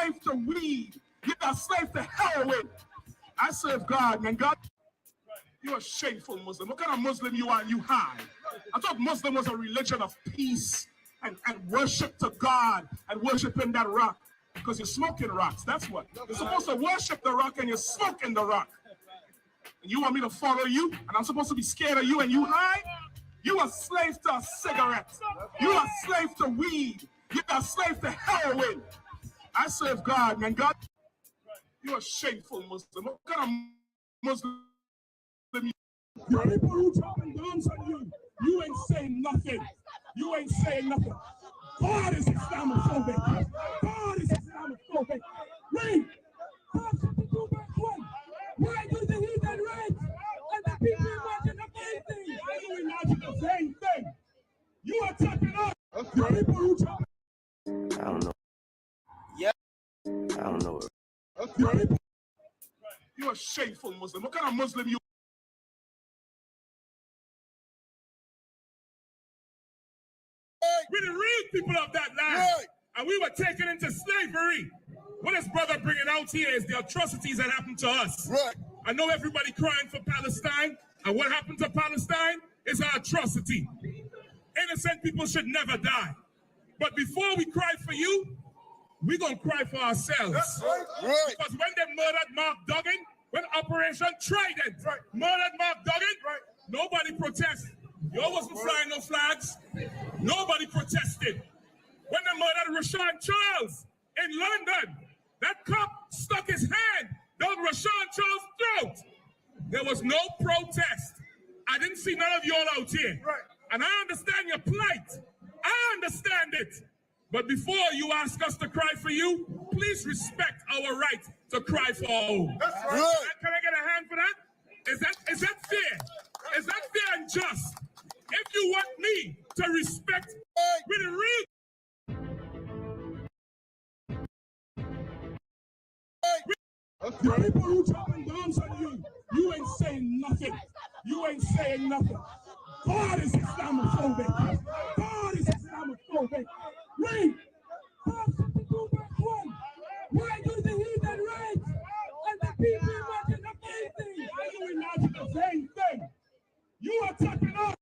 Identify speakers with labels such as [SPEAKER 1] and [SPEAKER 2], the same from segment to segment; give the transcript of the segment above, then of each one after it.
[SPEAKER 1] slave to weed. You're a slave to heroin. I serve God, man. God, you're a shameful Muslim. What kind of Muslim you are and you hide? I thought Muslim was a religion of peace and worship to God and worshiping that rock. Because you're smoking rocks, that's what. You're supposed to worship the rock and you're smoking the rock. And you want me to follow you? And I'm supposed to be scared of you and you hide? You a slave to a cigarette. You a slave to weed. You're a slave to heroin. I serve God, man. God, you're a shameful Muslim. What kind of Muslim you? People who dropping bombs on you, you ain't saying nothing. You ain't saying nothing. God is Islamophobic. God is Islamophobic. Read. Psalm 52 verse 1. Why do the heathen rage? And the people imagine the vain thing. Why do you imagine the vain thing? You are tapping up. People who drop.
[SPEAKER 2] I don't know. Yeah. I don't know.
[SPEAKER 1] You're a shameful Muslim. What kind of Muslim you? We're the real people of that land, and we were taken into slavery. What this brother bringing out here is the atrocities that happened to us. Right. I know everybody crying for Palestine, and what happened to Palestine is an atrocity. Innocent people should never die. But before we cry for you, we're going to cry for ourselves. That's right. Right. Because when they murdered Mark Duggan, when Operation Trident murdered Mark Duggan, nobody protested. You wasn't flying no flags. Nobody protested. When they murdered Rashawn Charles in London, that cop stuck his hand down Rashawn Charles' throat. There was no protest. I didn't see none of y'all out here. Right. And I understand your plight. I understand it. But before you ask us to cry for you, please respect our right to cry for our own. That's right. Can I get a hand for that? Is that fair? Is that fair and just? If you want me to respect with the real people who dropping bombs on you, you ain't saying nothing. You ain't saying nothing. God is Islamophobic. God is Islamophobic. Read. Psalm 52 verse 1. Why do the heathen rage? And the people imagine the vain thing. Why do you imagine the vain thing? You are tapping up.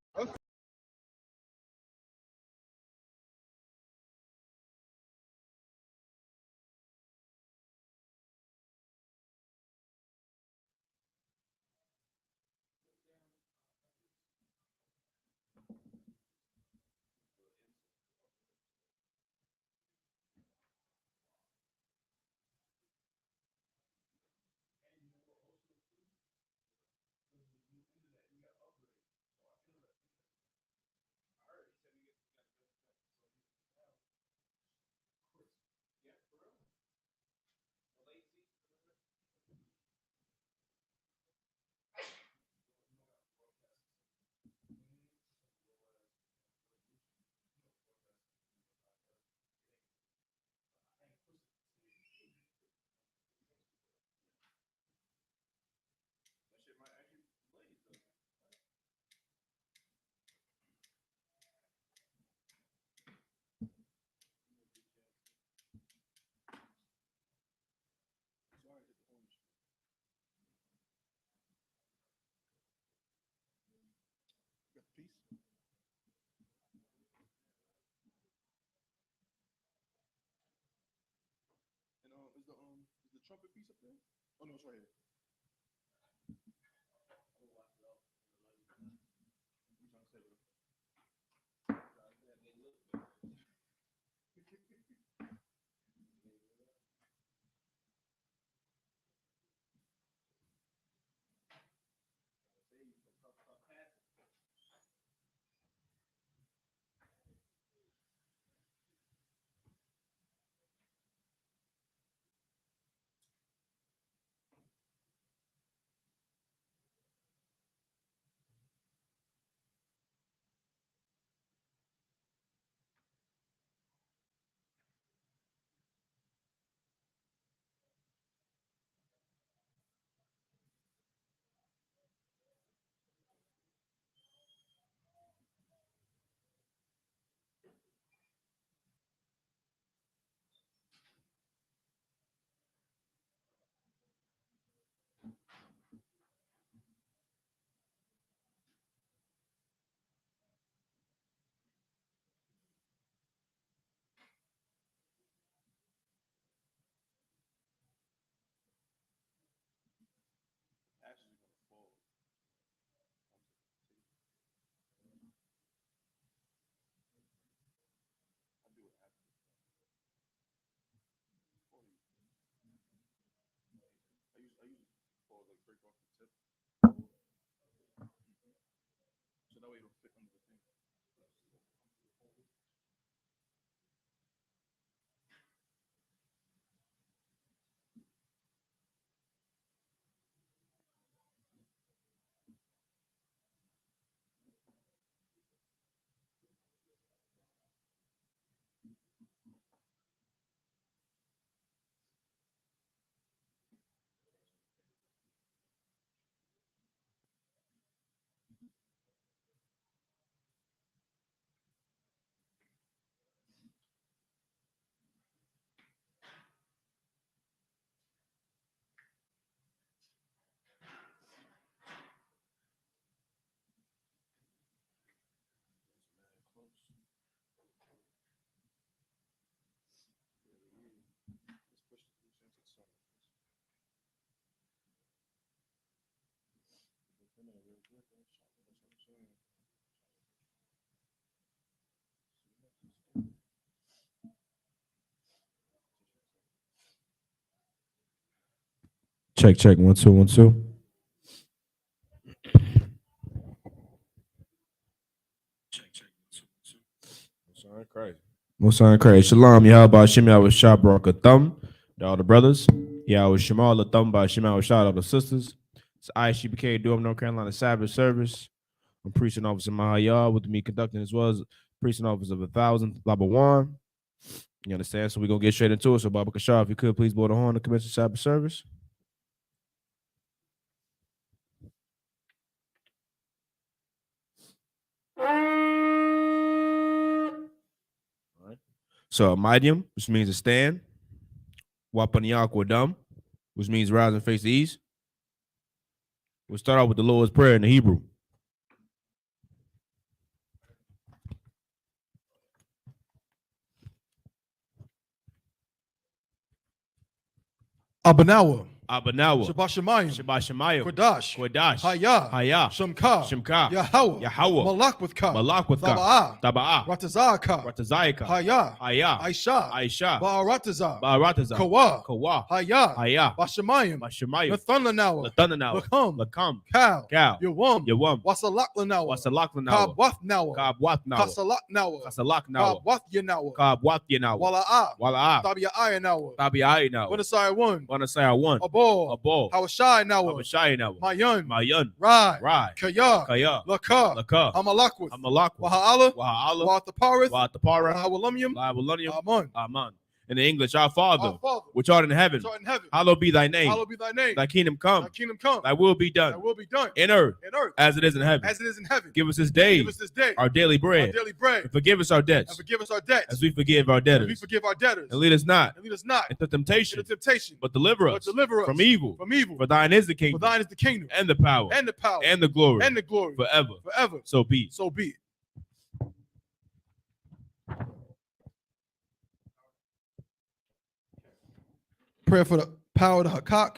[SPEAKER 1] Is the trumpet piece up there? Oh no, it's right here.
[SPEAKER 3] Check, check. 1 2 1 2. Musa and Christ. Shalom, Yahweh Shem Yahweh Shah Baraka Thumb, all the brothers. Yahweh Shemal the Thumb by Shem Yahweh Shah, all the sisters. It's I.S.U.P.K. Durham, North Carolina Sabbath service. I'm preaching officer Mahayah with me conducting as well as preaching officer of 1,000 Labawan. You understand? So we're gonna get straight into it. So Baba Kashar, if you could please blow the horn to commence the Sabbath service. So Midium, which means to stand. Wapaniyak Wadam, which means rise and face the east. We'll start out with the Lord's Prayer in the Hebrew.
[SPEAKER 4] Abanawa.
[SPEAKER 3] Abanawa.
[SPEAKER 4] Shabbat Shemayim.
[SPEAKER 3] Shabbat Shemayim.
[SPEAKER 4] Kodash.
[SPEAKER 3] Kodash.
[SPEAKER 4] Hayah.
[SPEAKER 3] Hayah.
[SPEAKER 4] Shemka.
[SPEAKER 3] Shemka.
[SPEAKER 4] Yahweh.
[SPEAKER 3] Yahweh.
[SPEAKER 4] Malak with Ka.
[SPEAKER 3] Malak with Ka.
[SPEAKER 4] Taba'ah.
[SPEAKER 3] Taba'ah.
[SPEAKER 4] Ratazaka.
[SPEAKER 3] Ratazayaka.
[SPEAKER 4] Hayah.
[SPEAKER 3] Hayah.
[SPEAKER 4] Aisha.
[SPEAKER 3] Aisha.
[SPEAKER 4] Ba'arataza.
[SPEAKER 3] Ba'arataza.
[SPEAKER 4] Kawa.
[SPEAKER 3] Kawa.
[SPEAKER 4] Hayah.
[SPEAKER 3] Hayah.
[SPEAKER 4] Bashemayim.
[SPEAKER 3] Bashemayim.
[SPEAKER 4] Nathanawa.
[SPEAKER 3] Nathanawa.
[SPEAKER 4] Lakam.
[SPEAKER 3] Lakam.
[SPEAKER 4] Kal.
[SPEAKER 3] Cal.
[SPEAKER 4] Yawam.
[SPEAKER 3] Yawam.
[SPEAKER 4] Wasalaklanawa.
[SPEAKER 3] Wasalaklanawa.
[SPEAKER 4] Kabwathnawa.
[SPEAKER 3] Kabwathnawa.
[SPEAKER 4] Kasalaknawa.
[SPEAKER 3] Kasalaknawa.
[SPEAKER 4] Kabwathyenawa.
[SPEAKER 3] Kabwathyenawa.
[SPEAKER 4] Wala'ah.
[SPEAKER 3] Wala'ah.
[SPEAKER 4] Tabia'ayanawa.
[SPEAKER 3] Tabi'ayanawa.
[SPEAKER 4] Wanasai one.
[SPEAKER 3] Wanasai one.
[SPEAKER 4] Abo.
[SPEAKER 3] Abo.
[SPEAKER 4] Hawashai nawa.
[SPEAKER 3] Hawashayanawa.
[SPEAKER 4] Mayan.
[SPEAKER 3] Mayan.
[SPEAKER 4] Rai.
[SPEAKER 3] Rai.
[SPEAKER 4] Kaya.
[SPEAKER 3] Kaya.
[SPEAKER 4] Laka.
[SPEAKER 3] Laka.
[SPEAKER 4] Amalakwith.
[SPEAKER 3] Amalakwa.
[SPEAKER 4] Waha'ala.
[SPEAKER 3] Waha'ala.
[SPEAKER 4] Wathaparith.
[SPEAKER 3] Watapara.
[SPEAKER 4] Wahawalumium.
[SPEAKER 3] Labalunium.
[SPEAKER 4] Aman.
[SPEAKER 3] Aman. In the English, our Father,
[SPEAKER 4] Our Father,
[SPEAKER 3] which art in heaven, hallowed be thy name.
[SPEAKER 4] Hallowed be thy name.
[SPEAKER 3] Thy kingdom come.
[SPEAKER 4] Thy kingdom come.
[SPEAKER 3] Thy will be done.
[SPEAKER 4] Thy will be done.
[SPEAKER 3] In earth,
[SPEAKER 4] As
[SPEAKER 3] it is in heaven.
[SPEAKER 4] As it is in heaven.
[SPEAKER 3] Give us this day,
[SPEAKER 4] Give us this day
[SPEAKER 3] our daily bread.
[SPEAKER 4] our daily bread.
[SPEAKER 3] And forgive us our debts,
[SPEAKER 4] And forgive us our debts.
[SPEAKER 3] as we forgive our
[SPEAKER 4] As we
[SPEAKER 3] debtors.
[SPEAKER 4] forgive our debtors.
[SPEAKER 3] And lead us not
[SPEAKER 4] And lead us not
[SPEAKER 3] into temptation,
[SPEAKER 4] into temptation.
[SPEAKER 3] but deliver
[SPEAKER 4] But
[SPEAKER 3] us
[SPEAKER 4] deliver us
[SPEAKER 3] from evil.
[SPEAKER 4] From evil.
[SPEAKER 3] For thine is the
[SPEAKER 4] For
[SPEAKER 3] kingdom,
[SPEAKER 4] thine is the kingdom.
[SPEAKER 3] and the power,
[SPEAKER 4] And the power.
[SPEAKER 3] and the glory,
[SPEAKER 4] And the glory.
[SPEAKER 3] forever.
[SPEAKER 4] Forever.
[SPEAKER 3] So be it.
[SPEAKER 4] So be it. Prayer for the power of the Hakak.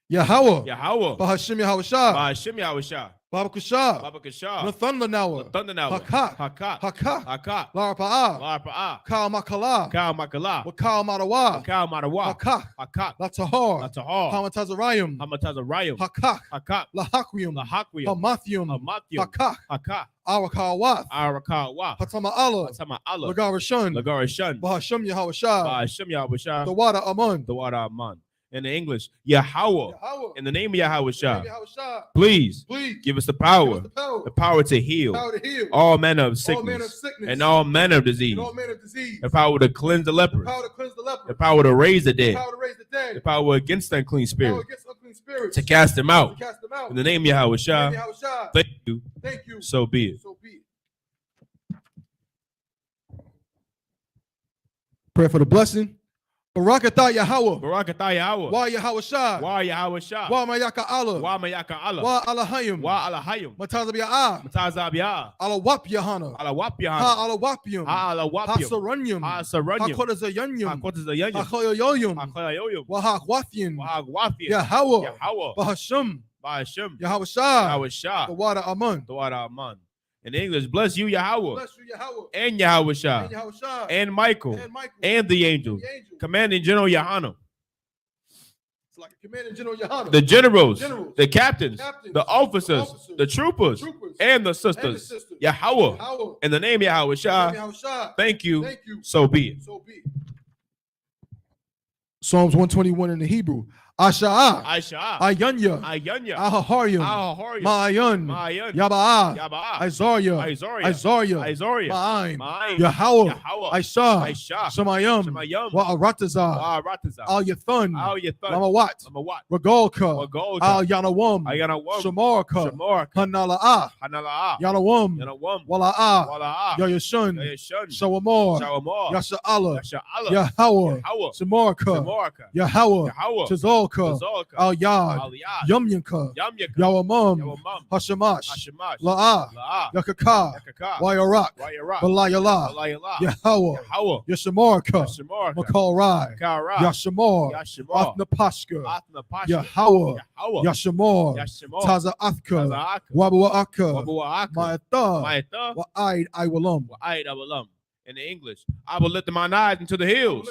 [SPEAKER 4] Yahweh.
[SPEAKER 3] Yahweh.
[SPEAKER 4] Bahashim Yahweh Shah.
[SPEAKER 3] Ba'ashem Yahweh Shah.
[SPEAKER 4] Baba Kushah.
[SPEAKER 3] Baba Kashah.
[SPEAKER 4] Nathanawa.
[SPEAKER 3] Nathanawa.
[SPEAKER 4] Hakak.
[SPEAKER 3] Hakak.
[SPEAKER 4] Hakak.
[SPEAKER 3] Hakak.
[SPEAKER 4] Larapa'ah.
[SPEAKER 3] Larpa'ah.
[SPEAKER 4] Kal Makala.
[SPEAKER 3] Kal Makala.
[SPEAKER 4] Wakal Madawa.
[SPEAKER 3] Kal Madawa.
[SPEAKER 4] Hakak.
[SPEAKER 3] Hakak.
[SPEAKER 4] Latahar.
[SPEAKER 3] Latahar.
[SPEAKER 4] Hamatazarayim.
[SPEAKER 3] Hamatazarayim.
[SPEAKER 4] Hakak.
[SPEAKER 3] Hakak.
[SPEAKER 4] Lahakwim.
[SPEAKER 3] Lahakwim.
[SPEAKER 4] Hamathium.
[SPEAKER 3] Hamathium.
[SPEAKER 4] Hakak.
[SPEAKER 3] Hakak.
[SPEAKER 4] Awakawath.
[SPEAKER 3] Arakawa.
[SPEAKER 4] Hatama Allah.
[SPEAKER 3] Atama Allah.
[SPEAKER 4] Lagarashun.
[SPEAKER 3] Lagarashun.
[SPEAKER 4] Bahashim Yahweh Shah.
[SPEAKER 3] Ba'ashem Yahweh Shah.
[SPEAKER 4] The water Amun.
[SPEAKER 3] The water Aman. In the English, Yahweh.
[SPEAKER 4] Yahweh.
[SPEAKER 3] In the name of Yahweh Shah.
[SPEAKER 4] Yahweh Shah.
[SPEAKER 3] Please
[SPEAKER 4] Please.
[SPEAKER 3] give us the power.
[SPEAKER 4] Give us the power.
[SPEAKER 3] The power to heal.
[SPEAKER 4] Power to heal.
[SPEAKER 3] All manner of
[SPEAKER 4] All
[SPEAKER 3] sickness.
[SPEAKER 4] manner of sickness.
[SPEAKER 3] And all manner of disease.
[SPEAKER 4] And all manner of disease.
[SPEAKER 3] The power to cleanse the leper.
[SPEAKER 4] Power to cleanse the leper.
[SPEAKER 3] The power to raise the dead.
[SPEAKER 4] Power to raise the dead.
[SPEAKER 3] The power against unclean
[SPEAKER 4] Power
[SPEAKER 3] spirit.
[SPEAKER 4] against unclean spirits.
[SPEAKER 3] To cast them out.
[SPEAKER 4] To cast them out.
[SPEAKER 3] In the name of Yahweh Shah.
[SPEAKER 4] Yahweh Shah.
[SPEAKER 3] Thank you.
[SPEAKER 4] Thank you.
[SPEAKER 3] So be it.
[SPEAKER 4] So be it. Prayer for the blessing. Barakatah Yahweh.
[SPEAKER 3] Barakatah Yahweh.
[SPEAKER 4] Wa Yahweh Shah.
[SPEAKER 3] Wa Yahweh Shah.
[SPEAKER 4] Wa Mayaka Allah.
[SPEAKER 3] Wa Mayaka Allah.
[SPEAKER 4] Wa Alahayim.
[SPEAKER 3] Wa Alahayim.
[SPEAKER 4] Matazab Ya'ah.
[SPEAKER 3] Matazab Yah.
[SPEAKER 4] Alawap Yahanna.
[SPEAKER 3] Alawap Yah.
[SPEAKER 4] Ha Alawapium.
[SPEAKER 3] Ha Alawapim.
[SPEAKER 4] Ha Saranyum.
[SPEAKER 3] Ha
[SPEAKER 4] Ha
[SPEAKER 3] Saranyum.
[SPEAKER 4] Kodazayanyum.
[SPEAKER 3] Ha Kotazayanyum.
[SPEAKER 4] Ha Koyoyoyum.
[SPEAKER 3] Ha Koyoyoyum.
[SPEAKER 4] Wa Hakwathian.
[SPEAKER 3] Wa Agwathian.
[SPEAKER 4] Yahweh.
[SPEAKER 3] Yahweh.
[SPEAKER 4] Bahashim.
[SPEAKER 3] Ba'ashem.
[SPEAKER 4] Yahweh Shah.
[SPEAKER 3] Yahweh Shah.
[SPEAKER 4] The water Amun.
[SPEAKER 3] The water Aman. In English, bless you, Yahweh.
[SPEAKER 4] Bless you, Yahweh.
[SPEAKER 3] And Yahweh Shah.
[SPEAKER 4] And Yahweh Shah.
[SPEAKER 3] And Michael.
[SPEAKER 4] And Michael.
[SPEAKER 3] And the angel.
[SPEAKER 4] The angel.
[SPEAKER 3] Commanding General YAHANNA.
[SPEAKER 4] It's like a Commander General Yahanna.
[SPEAKER 3] The generals, the captains, the officers, the troopers, and the sisters. Yahweh. In the name of Yahweh Shah. Thank you. So be it.
[SPEAKER 4] Psalms 121 in the Hebrew. Asha'ah,
[SPEAKER 3] Aisha,
[SPEAKER 4] Ayanya,
[SPEAKER 3] Ayanya,
[SPEAKER 4] Ahaharyam,
[SPEAKER 3] Ahaharyam,
[SPEAKER 4] Ma'ayan,
[SPEAKER 3] Ma'ayan,
[SPEAKER 4] Yaba'ah,
[SPEAKER 3] Yaba'ah,
[SPEAKER 4] Izaria,
[SPEAKER 3] Izaria,
[SPEAKER 4] Ma'aim,
[SPEAKER 3] Ma'aim,
[SPEAKER 4] Yahweh,
[SPEAKER 3] Yahweh,
[SPEAKER 4] Aisha,
[SPEAKER 3] Aisha,
[SPEAKER 4] Shemayam,
[SPEAKER 3] Shemayam,
[SPEAKER 4] Wa'aratazah,
[SPEAKER 3] Wa'aratazah,
[SPEAKER 4] Al-Yathun,
[SPEAKER 3] Al-Yathun,
[SPEAKER 4] Lamawat,
[SPEAKER 3] Lamawat,
[SPEAKER 4] Regalka,
[SPEAKER 3] Regalka,
[SPEAKER 4] Al-Yanawam,
[SPEAKER 3] Ayanawam,
[SPEAKER 4] Shamarka,
[SPEAKER 3] Shamarka,
[SPEAKER 4] Hanala'ah,
[SPEAKER 3] Hanala'ah,
[SPEAKER 4] Yanawam,
[SPEAKER 3] Yanawam,
[SPEAKER 4] Wala'ah,
[SPEAKER 3] Wala'ah,
[SPEAKER 4] Yayashun,
[SPEAKER 3] Yayashun,
[SPEAKER 4] Shawamor,
[SPEAKER 3] Shawamor,
[SPEAKER 4] Yasha'ala,
[SPEAKER 3] Yasha'ala,
[SPEAKER 4] Yahweh,
[SPEAKER 3] Yahweh,
[SPEAKER 4] Shamarka,
[SPEAKER 3] Shamarka,
[SPEAKER 4] Yahweh,
[SPEAKER 3] Yahweh,
[SPEAKER 4] Tazolka,
[SPEAKER 3] Tazolka,
[SPEAKER 4] Al-Yad,
[SPEAKER 3] Al-Yad,
[SPEAKER 4] Yumyanka,
[SPEAKER 3] Yamyaka,
[SPEAKER 4] Yawamam,
[SPEAKER 3] Yawamam,
[SPEAKER 4] Hashamash,
[SPEAKER 3] Hashemash,
[SPEAKER 4] La'ah,
[SPEAKER 3] La'ah,
[SPEAKER 4] Yakaka,
[SPEAKER 3] Yakaka,
[SPEAKER 4] Wayarak,
[SPEAKER 3] Wayarak,
[SPEAKER 4] Balayala,
[SPEAKER 3] Balayala,
[SPEAKER 4] Yahweh,
[SPEAKER 3] Yahweh,
[SPEAKER 4] Yashamarka,
[SPEAKER 3] Yashamarka,
[SPEAKER 4] Makal Rai,
[SPEAKER 3] Kara,
[SPEAKER 4] Yashamor,
[SPEAKER 3] Yashimor,
[SPEAKER 4] Athnapashka,
[SPEAKER 3] Athnapashka,
[SPEAKER 4] Yahweh,
[SPEAKER 3] Yahweh,
[SPEAKER 4] Yashamor,
[SPEAKER 3] Yashimor,
[SPEAKER 4] Taza'athka,
[SPEAKER 3] Taza'aka,
[SPEAKER 4] Wabu'aka,
[SPEAKER 3] Wabu'aka,
[SPEAKER 4] Ma'atha,
[SPEAKER 3] Ma'atha,
[SPEAKER 4] Wa'aid Iwalam.
[SPEAKER 3] Wa'aid Awalam. In the English, I will lift my eyes into the hills,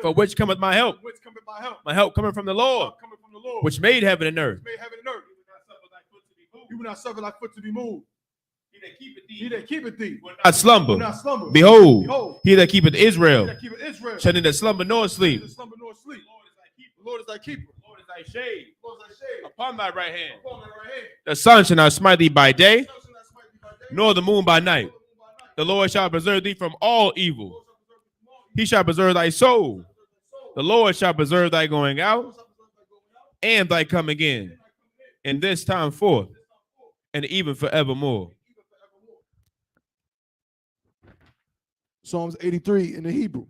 [SPEAKER 3] for which cometh my help. My help coming from the Lord, which made heaven and earth.
[SPEAKER 4] You will not suffer thy foot to be moved. He that keepeth thee
[SPEAKER 3] Will not slumber. Behold, he that keepeth Israel shall neither slumber nor sleep.
[SPEAKER 4] The Lord is thy keeper.
[SPEAKER 3] The Lord is thy shade upon thy right hand. The sun shall not smite thee by day, nor the moon by night. The Lord shall preserve thee from all evil. He shall preserve thy soul. The Lord shall preserve thy going out and thy coming in this time forth, and even forevermore.
[SPEAKER 4] Psalms 83 in the Hebrew.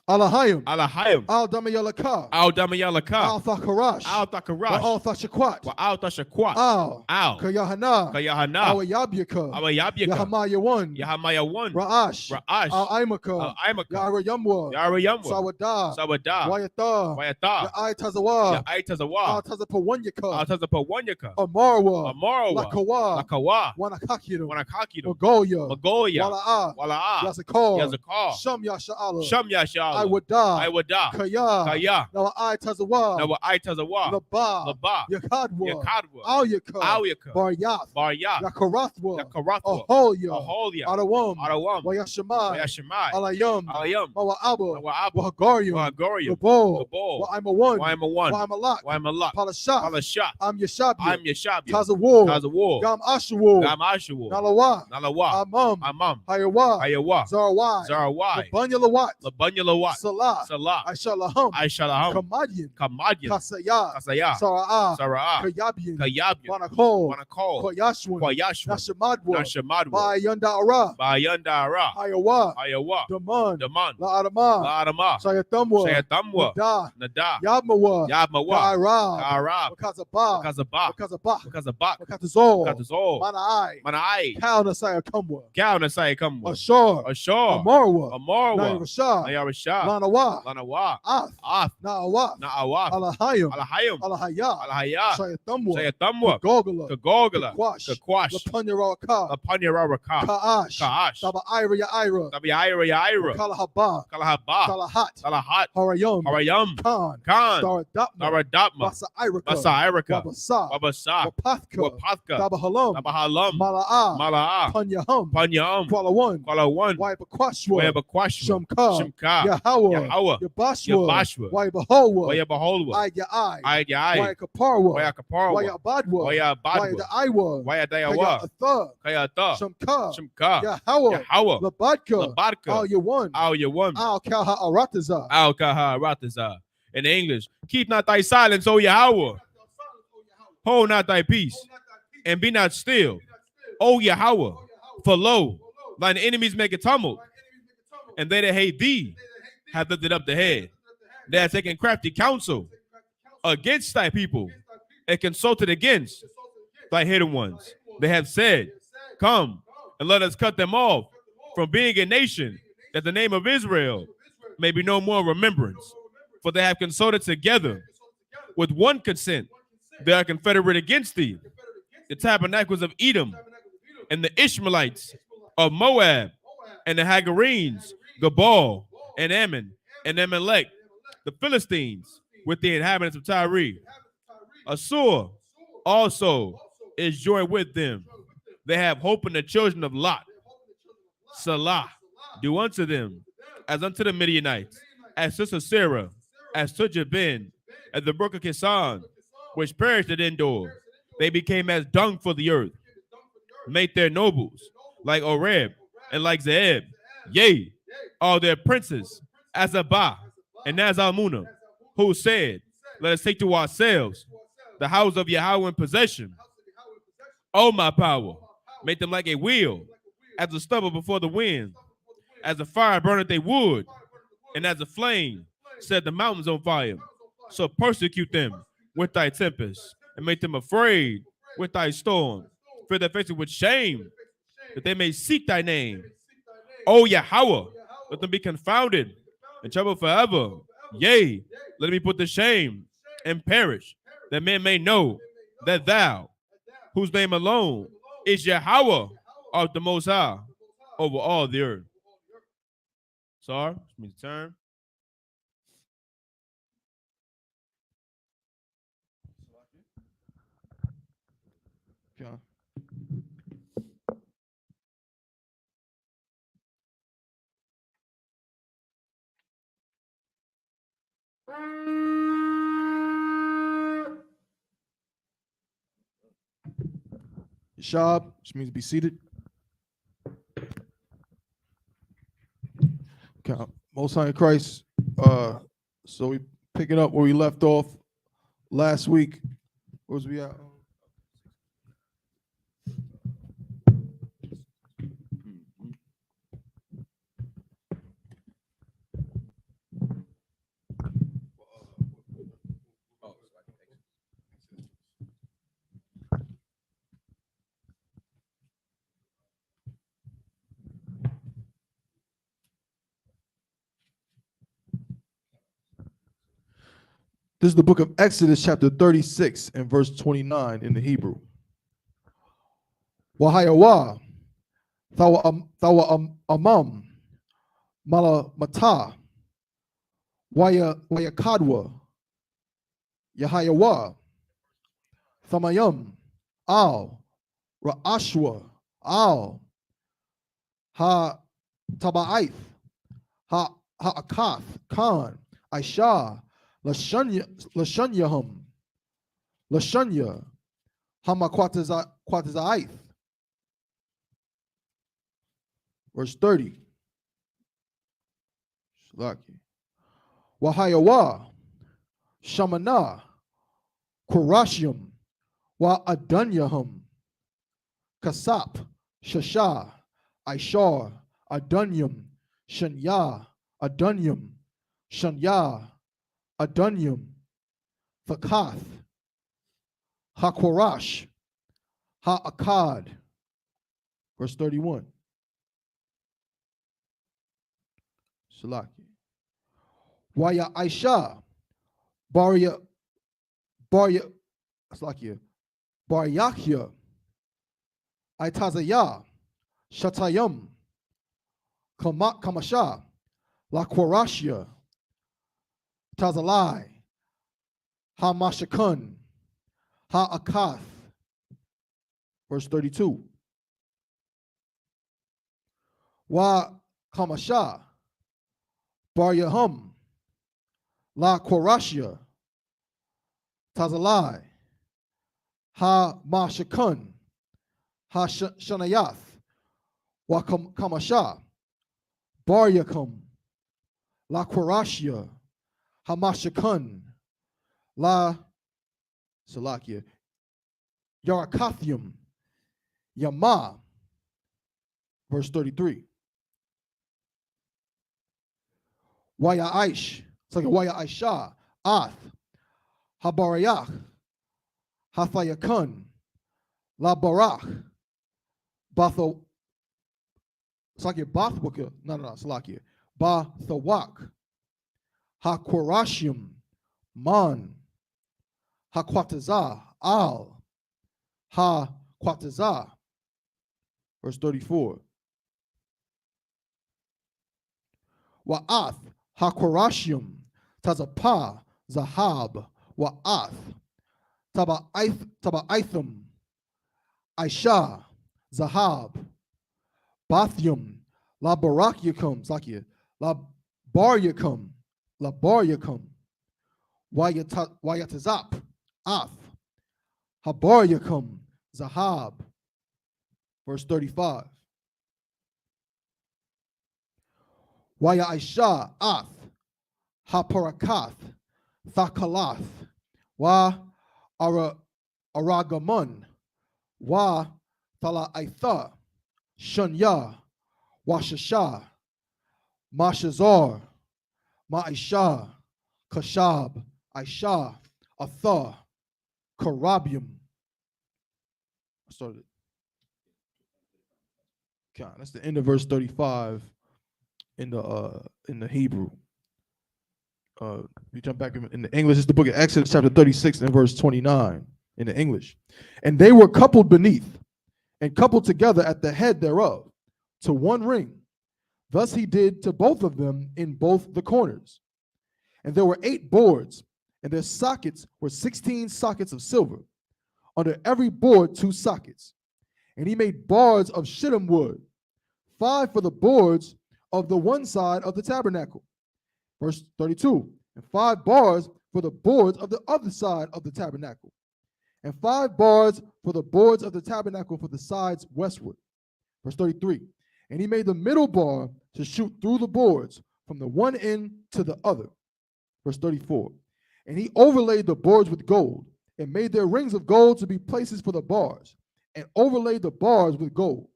[SPEAKER 4] Alahayim,
[SPEAKER 3] Alahayim,
[SPEAKER 4] Al-Damayalaka,
[SPEAKER 3] Al-Damayalaka,
[SPEAKER 4] Al-Thakarash,
[SPEAKER 3] Al-Thakarash,
[SPEAKER 4] Al-Thashakwat,
[SPEAKER 3] Al-Thashakwat,
[SPEAKER 4] Al-Kayahanna,
[SPEAKER 3] Kayahanna,
[SPEAKER 4] Al-Yabyaka,
[SPEAKER 3] Al-Yabyaka,
[SPEAKER 4] Yahamayawan,
[SPEAKER 3] Yahamayawan,
[SPEAKER 4] Ra'ash,
[SPEAKER 3] Ra'ash,
[SPEAKER 4] Al-Aimaka,
[SPEAKER 3] Al-Aimaka,
[SPEAKER 4] Yarayamwa,
[SPEAKER 3] Yarayamwa,
[SPEAKER 4] Sawadah,
[SPEAKER 3] Sawadah,
[SPEAKER 4] Wayatha,
[SPEAKER 3] Wayatha,
[SPEAKER 4] Ya'ai Tazawa,
[SPEAKER 3] Ya'ai Tazawa,
[SPEAKER 4] Al-Tazapawanyaka,
[SPEAKER 3] Al-Tazapawanyaka,
[SPEAKER 4] Amarwa,
[SPEAKER 3] Amarawa,
[SPEAKER 4] Lakawa,
[SPEAKER 3] Lakawa,
[SPEAKER 4] Wanakakido,
[SPEAKER 3] Wanakakido,
[SPEAKER 4] Magoya,
[SPEAKER 3] Magoya,
[SPEAKER 4] Wala'ah,
[SPEAKER 3] Wala'ah,
[SPEAKER 4] Yazakar,
[SPEAKER 3] Yazakar,
[SPEAKER 4] Sham Yasha'ala,
[SPEAKER 3] Sham Yasha'ala,
[SPEAKER 4] Iwadah,
[SPEAKER 3] Iwadah,
[SPEAKER 4] Kaya,
[SPEAKER 3] Kaya,
[SPEAKER 4] Nawa'ai Tazawa,
[SPEAKER 3] Nawa'ai Tazawa,
[SPEAKER 4] Laba,
[SPEAKER 3] Laba,
[SPEAKER 4] Yakadwa,
[SPEAKER 3] Yakadwa,
[SPEAKER 4] Al-Yaka,
[SPEAKER 3] Al-Yaka,
[SPEAKER 4] Baryath,
[SPEAKER 3] Baryath,
[SPEAKER 4] Yakarathwa,
[SPEAKER 3] Yakarathwa,
[SPEAKER 4] Aholia,
[SPEAKER 3] Aholia,
[SPEAKER 4] Adawam,
[SPEAKER 3] Adawam,
[SPEAKER 4] Wayashamai,
[SPEAKER 3] Wayashemai,
[SPEAKER 4] Alayam,
[SPEAKER 3] Alayam,
[SPEAKER 4] Mawa'aba,
[SPEAKER 3] Mawa'aba,
[SPEAKER 4] Wahagarium,
[SPEAKER 3] Wahagarium,
[SPEAKER 4] Gabal,
[SPEAKER 3] Gabal,
[SPEAKER 4] Wa'imawan,
[SPEAKER 3] Wa'imawan,
[SPEAKER 4] Wa'imalak,
[SPEAKER 3] Wa'imalak,
[SPEAKER 4] Palashah,
[SPEAKER 3] Palashah,
[SPEAKER 4] Am Yashabia,
[SPEAKER 3] I'm Yashabia,
[SPEAKER 4] Tazawar,
[SPEAKER 3] Tazawar,
[SPEAKER 4] Gam Ashuwar,
[SPEAKER 3] Gam Ashuwar,
[SPEAKER 4] Nalawa,
[SPEAKER 3] Nalawa,
[SPEAKER 4] Amam,
[SPEAKER 3] Amam,
[SPEAKER 4] Hayawa,
[SPEAKER 3] Hayawa,
[SPEAKER 4] Zarawai,
[SPEAKER 3] Zarawai,
[SPEAKER 4] Labanyalawat,
[SPEAKER 3] Labanyalawat,
[SPEAKER 4] Salah,
[SPEAKER 3] Salah,
[SPEAKER 4] Aishalaham,
[SPEAKER 3] Aishalaham,
[SPEAKER 4] Kamadian,
[SPEAKER 3] Kamadian,
[SPEAKER 4] Kasaya,
[SPEAKER 3] Kasaya,
[SPEAKER 4] Sara'ah,
[SPEAKER 3] Sara'ah,
[SPEAKER 4] Kayabian,
[SPEAKER 3] Kayabian,
[SPEAKER 4] Wanakol,
[SPEAKER 3] Wanakol,
[SPEAKER 4] Koyashwan,
[SPEAKER 3] Koyashwan,
[SPEAKER 4] Nashamadwa,
[SPEAKER 3] Nashamadwa,
[SPEAKER 4] Bayandara,
[SPEAKER 3] Bayandara,
[SPEAKER 4] Hayawa,
[SPEAKER 3] Ayawa,
[SPEAKER 4] Daman,
[SPEAKER 3] Daman,
[SPEAKER 4] La'adama,
[SPEAKER 3] La'adama,
[SPEAKER 4] Sayatamwa,
[SPEAKER 3] Sayatamwa,
[SPEAKER 4] Nada,
[SPEAKER 3] Nada,
[SPEAKER 4] Yabmawa,
[SPEAKER 3] Yabmawa,
[SPEAKER 4] Ka'arab,
[SPEAKER 3] Ka'arab,
[SPEAKER 4] Wakazabah,
[SPEAKER 3] Wakazabah,
[SPEAKER 4] Wakazabah,
[SPEAKER 3] Wakazabah,
[SPEAKER 4] Wakazazol,
[SPEAKER 3] Wakazazol,
[SPEAKER 4] Mana'ai,
[SPEAKER 3] Mana'ai,
[SPEAKER 4] Kauna Sayakamwa,
[SPEAKER 3] Kauna Sayakamwa,
[SPEAKER 4] Ashar,
[SPEAKER 3] Ashar,
[SPEAKER 4] Amarwa,
[SPEAKER 3] Amarwa,
[SPEAKER 4] Nairashah,
[SPEAKER 3] Nayarashah,
[SPEAKER 4] Lanawa,
[SPEAKER 3] Lanawa,
[SPEAKER 4] Af,
[SPEAKER 3] Af,
[SPEAKER 4] Na'awaf,
[SPEAKER 3] Na'awaf,
[SPEAKER 4] Alahayim,
[SPEAKER 3] Alahayim,
[SPEAKER 4] Alahaya,
[SPEAKER 3] Alahaya,
[SPEAKER 4] Sayatamwa,
[SPEAKER 3] Sayatamwa,
[SPEAKER 4] Gogala,
[SPEAKER 3] Kagogala,
[SPEAKER 4] Kakwash,
[SPEAKER 3] Kakwash,
[SPEAKER 4] Lapanyaraka,
[SPEAKER 3] Lapanyaraka,
[SPEAKER 4] Ka'ash,
[SPEAKER 3] Ka'ash,
[SPEAKER 4] Taba Ira Yaira,
[SPEAKER 3] Tabi'ira Yaira,
[SPEAKER 4] Kalahaba,
[SPEAKER 3] Kalahaba,
[SPEAKER 4] Talahat,
[SPEAKER 3] Talahat,
[SPEAKER 4] Harayam,
[SPEAKER 3] Harayam,
[SPEAKER 4] Khan,
[SPEAKER 3] Khan,
[SPEAKER 4] Daradapma,
[SPEAKER 3] Daradapma,
[SPEAKER 4] Basa Iraka,
[SPEAKER 3] Basa Iraka,
[SPEAKER 4] Wabasa,
[SPEAKER 3] Wabasa,
[SPEAKER 4] Wapathka,
[SPEAKER 3] Wapathka,
[SPEAKER 4] Tabahalam,
[SPEAKER 3] Tabahalam,
[SPEAKER 4] Mala'ah,
[SPEAKER 3] Mala'ah,
[SPEAKER 4] Panyaham,
[SPEAKER 3] Panyam,
[SPEAKER 4] Kualawan,
[SPEAKER 3] Kualawan,
[SPEAKER 4] Waibakwashwa,
[SPEAKER 3] Wayabakwashwa,
[SPEAKER 4] Shamka,
[SPEAKER 3] Shimka,
[SPEAKER 4] Yahweh,
[SPEAKER 3] Yahweh,
[SPEAKER 4] Yabashwa,
[SPEAKER 3] Yabashwa,
[SPEAKER 4] Waibaholwa,
[SPEAKER 3] Wayabaholwa,
[SPEAKER 4] Ayai,
[SPEAKER 3] Ayai,
[SPEAKER 4] Waikaparwa,
[SPEAKER 3] Wayakaparwa,
[SPEAKER 4] Wayabadwa,
[SPEAKER 3] Wayabadwa,
[SPEAKER 4] Wayadaiwa,
[SPEAKER 3] Wayadayawa,
[SPEAKER 4] Kayatha,
[SPEAKER 3] Kayata,
[SPEAKER 4] Shamka,
[SPEAKER 3] Shimka,
[SPEAKER 4] Yahweh,
[SPEAKER 3] Yahweh,
[SPEAKER 4] Labadka,
[SPEAKER 3] Labadka,
[SPEAKER 4] Al Yawan,
[SPEAKER 3] Al Yawan,
[SPEAKER 4] Al Kalha Arataza.
[SPEAKER 3] Al Kaha Rataza. In English, keep not thy silence, O Yahweh. Hold not thy peace, and be not still, O Yahweh. For lo, thine enemies make a tumult, and they that hate thee have lifted up the head. They have taken crafty counsel against thy people, and consulted against thy hidden ones. They have said, come, and let us cut them off from being a nation, that the name of Israel may be no more in remembrance. For they have consulted together with one consent. They are confederate against thee, the tabernacles of Edom, and the Ishmaelites of Moab, and the Hagarenes, Gabal, and Ammon, and Amalek, the Philistines, with the inhabitants of Tyre. Assur also is joined with them. They have hope in the children of Lot. Salah, do unto them as unto the Midianites, as to Sisera, as to Jabin, as the brook of Kisan, which perished at Endor. They became as dung for the earth. Made their nobles like Oreb and like Zeeb. Yea, all their princes, as Abba and as Almuna, who said, let us take to ourselves the house of Yahweh in possession. O my power, make them like a wheel, as a stubble before the wind, as a fire burneth a wood, and as a flame set the mountains on fire. So persecute them with thy tempest, and make them afraid with thy storm. Fill their faces with shame, that they may seek thy name. O Yahweh, let them be confounded and troubled forever. Yea, let me put to shame and perish, that men may know that thou, whose name alone is Yahweh, art the Most High over all the earth. Sorry, it's me to turn.
[SPEAKER 4] Yeah. Shab, which means be seated. Okay. Most High in Christ. So we picking up where we left off last week. Where was we at? This is the book of Exodus, chapter 36 and verse 29 in the Hebrew. Wahayawa, thawa amam, mala mata, wayakadwa, Yahayawa, thamayam, al, ra'ashwa, al, ha tabaith, ha akath, khan, aisha, Lashanyahum, Lashanya, Hamakwatazaith. Verse 30. Wahayawa, Shamana, Kurashium, Wa Adanyahum, Kasap, Shasha, Aishar, Adanyum, Shanya, Adanyum, Shanya, Adunyum, Thakath, HaKorash, HaAkad. Verse 31. Salaki. Waya Aisha, Barya, Salakia, Baryachya, Aitazaya, Shatayam, Kamasha, Lakorashya, Tazalai, Ha-Mashakun, Ha-Akath. Verse 32. Wa Kamasha, Bar Yahum, La Korashia, Tazalai, Ha-Mashakun, Ha-Shanayath, Wa Kamasha, Bar Yakum, La Korashia, Hamashakun, La Salakia, Yarakathium, Yama, verse 33. Waya Aish, it's like a Waya Aisha, Ath, Habarayach, Hathayakun, La Barach, Batho, Salakia, Bathwaka, no, Salakia, Bathawak, HaKorashim, Man, HaKwatazah, Al, HaKwatazah. Verse 34. Wa'ath, HaKorashim, Tazapah, Zahab, Wa'ath, Taba'ithum, Aisha, Zahab, Bathyum, Labarakyakum, Zakia, Labaryakum, Labaryakum, Wayatazap, Af, Habaryakum, Zahab. Verse 35. Waya Aisha, Ath, Haparakath, Thakalath, Wa Aragamun, Wa Thala'itha, Shunya, Washasha, Mashazar, Ma'isha, Kashab, Aisha, Atha, Karabium. I started. God, that's the end of verse 35 in the Hebrew. We jump back in the English. It's the book of Exodus, chapter 36, and verse 29 in the English. And they were coupled beneath, and coupled together at the head thereof, to one ring. Thus he did to both of them in both the corners. And there were 8 boards, and their sockets were 16 sockets of silver. Under every board 2 sockets. And he made bars of shittim wood, 5 for the boards of the one side of the tabernacle. Verse 32, and 5 bars for the boards of the other side of the tabernacle, and 5 bars for the boards of the tabernacle for the sides westward. Verse 33, and he made the middle bar to shoot through the boards from the one end to the other. Verse 34, and he overlaid the boards with gold, and made their rings of gold to be places for the bars, and overlaid the bars with gold.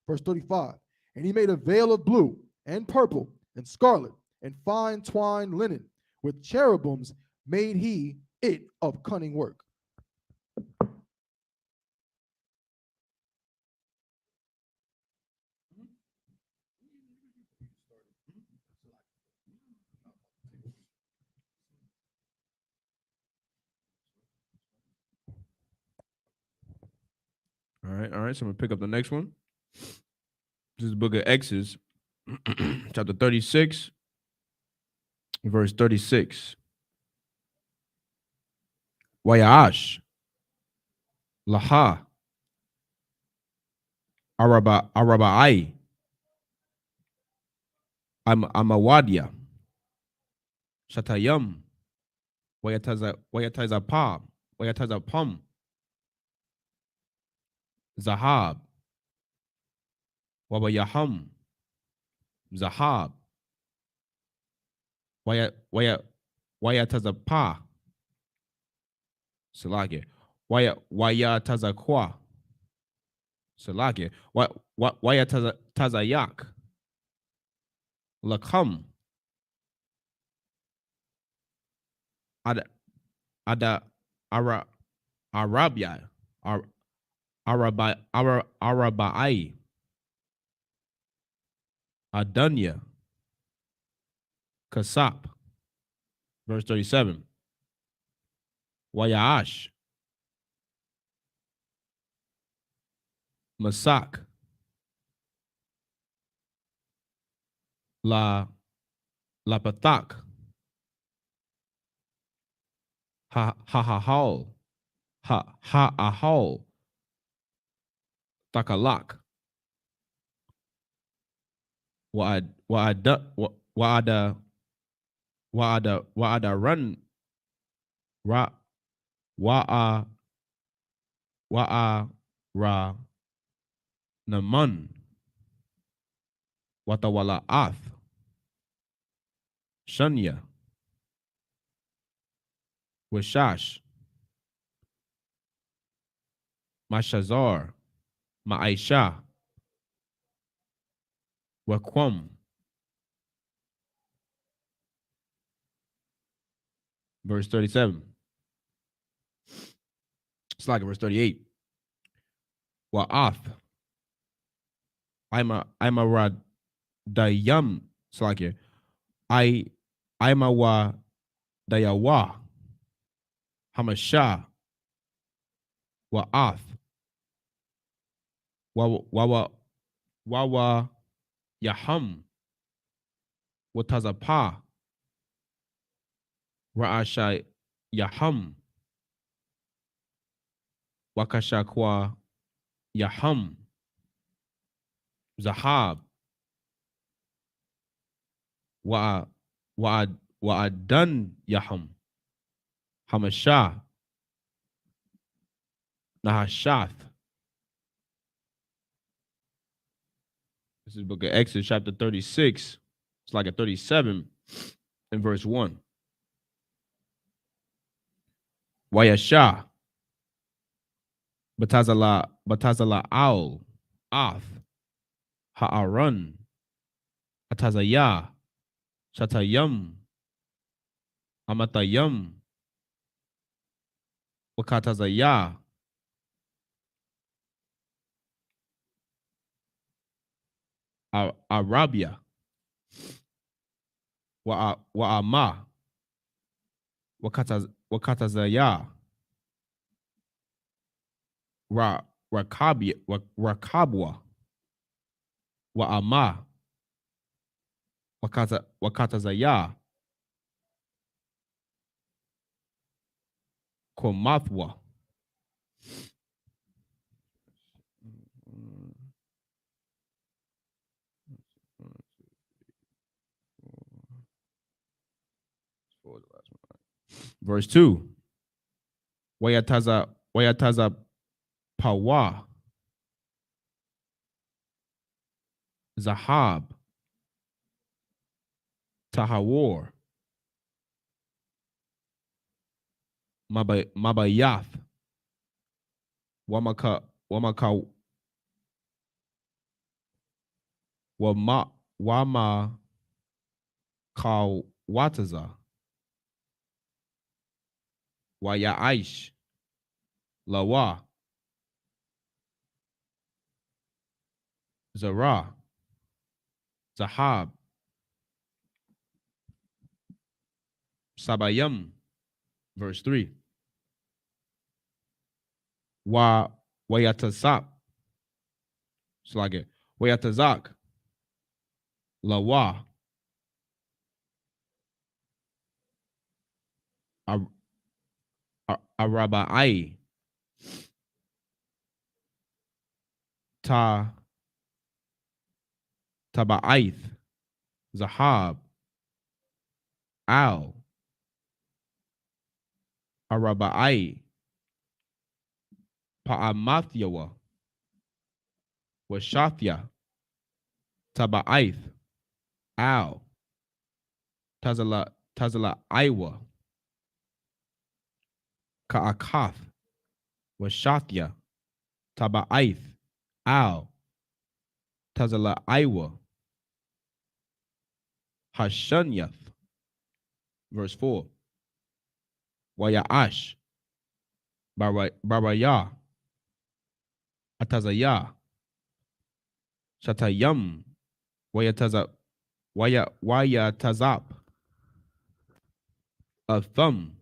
[SPEAKER 4] Verse 35, and he made a veil of blue and purple and scarlet and fine twined linen. With cherubims made he it of cunning work.
[SPEAKER 3] All right. So I'm gonna pick up the next one. This is the book of Exodus, chapter 36, verse 36. Wayash, Laha, Arabai, Amawadia, Shatayam, Wayatazapam, Zahab, Wabayaham, Zahab, Wayatazapa, Salake, Wayatazakwa, Salake, Wayatazayak, Lakam, Ada Arabia, Arabai, Adunya, Kasap. Verse 37. Wayash, Masak, Lapatak, Ha'ahal, Takalak, Wa'ada run, Ra Naman, Watawala Ath, Shunya, Wishash, Mashazar, Ma'aisha, Wakwam. Verse 37. It's like verse 38. Wa'ath, I'm a radayam, it's like it. I'm a wa dayawa, Hamasha, Wa'ath, Wawa Yaham, Watazapa, Ra'asha Yaham. Wakasha Kwa Yaham. Zahab. Wa'adan Yaham. Hamashah. Nahashath. This is the book of Exodus, chapter 36. It's like a 37 in verse 1. Wayashah. Batazala Al. Ath. Ha'aran. Atazayah. Shatayam. Amatayam. Wakatazayah. Arabia. Wa'ama. Wakatazayah. Rakabwa. Wa'ama. Wakatazayah. Komathwa. Verse 2. Wayataza Pawa. Zahab. Tahawor. Mabayath. Wama Kawataza. Wayaish. Lawa. Zara. Zahab. Sabayam. Verse 3. Wayatazak. It's like it. Wayatazak. Lawa. Arabai. Taba'ith. Zahab. Al. Arabai. Pa'amathyawa. Washathya. Taba'ith. Al. Tazala Iwa. Ka'akath. Washathya. Taba'ith. Al. Tazala Iwa. Hashanyath. Verse 4. Wayaash. Baraya. Atazaya. Shatayam. Wayatazap. Atham.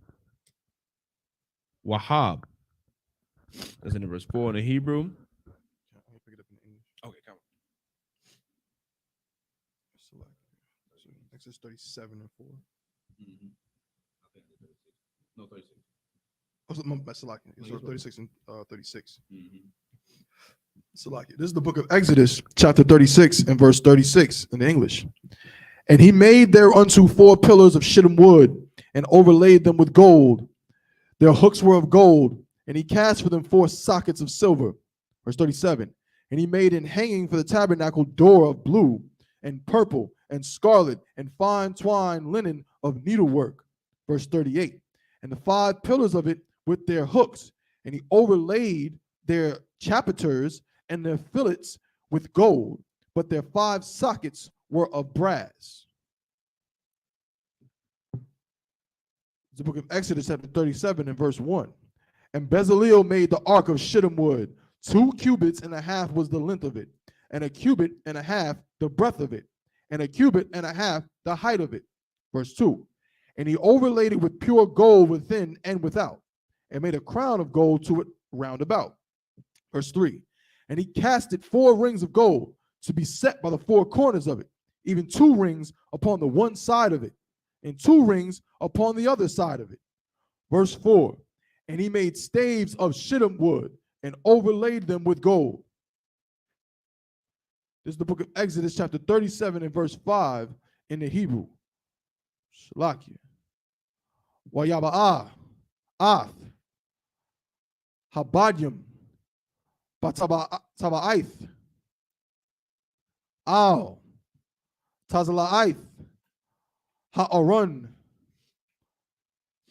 [SPEAKER 3] Wahab. That's in verse 4 in the Hebrew. Okay, come on.
[SPEAKER 4] Exodus 37 and 4.
[SPEAKER 3] Mm-hmm. No, 36.
[SPEAKER 4] So 36 and 36.
[SPEAKER 3] Mm-hmm.
[SPEAKER 4] This is the book of Exodus, chapter 36 and verse 36 in the English. And he made thereunto 4 pillars of shittim wood and overlaid them with gold. Their hooks were of gold, and he cast for them 4 sockets of silver. Verse 37. And he made an hanging for the tabernacle door of blue and purple and scarlet and fine twined linen of needlework. Verse 38. And the 5 pillars of it with their hooks, and he overlaid their chapiters and their fillets with gold, but their 5 sockets were of brass. The book of Exodus, chapter 37 and verse 1. And Bezaleel made the ark of shittim wood. 2 cubits and a half was the length of it, and a cubit and a half the breadth of it, and a cubit and a half the height of it. Verse 2. And he overlaid it with pure gold within and without, and made a crown of gold to it round about. Verse 3. And he casted 4 rings of gold to be set by the 4 corners of it, even 2 rings upon the one side of it. and 2 rings upon the other side of it. Verse 4, and he made staves of shittim wood and overlaid them with gold. This is the book of Exodus, chapter 37 and verse 5 in the Hebrew. Shalakia. Wayaba'ah, Ath, Habadyam, Bataba'aith, Al, Tazala'aith, Ha'aron,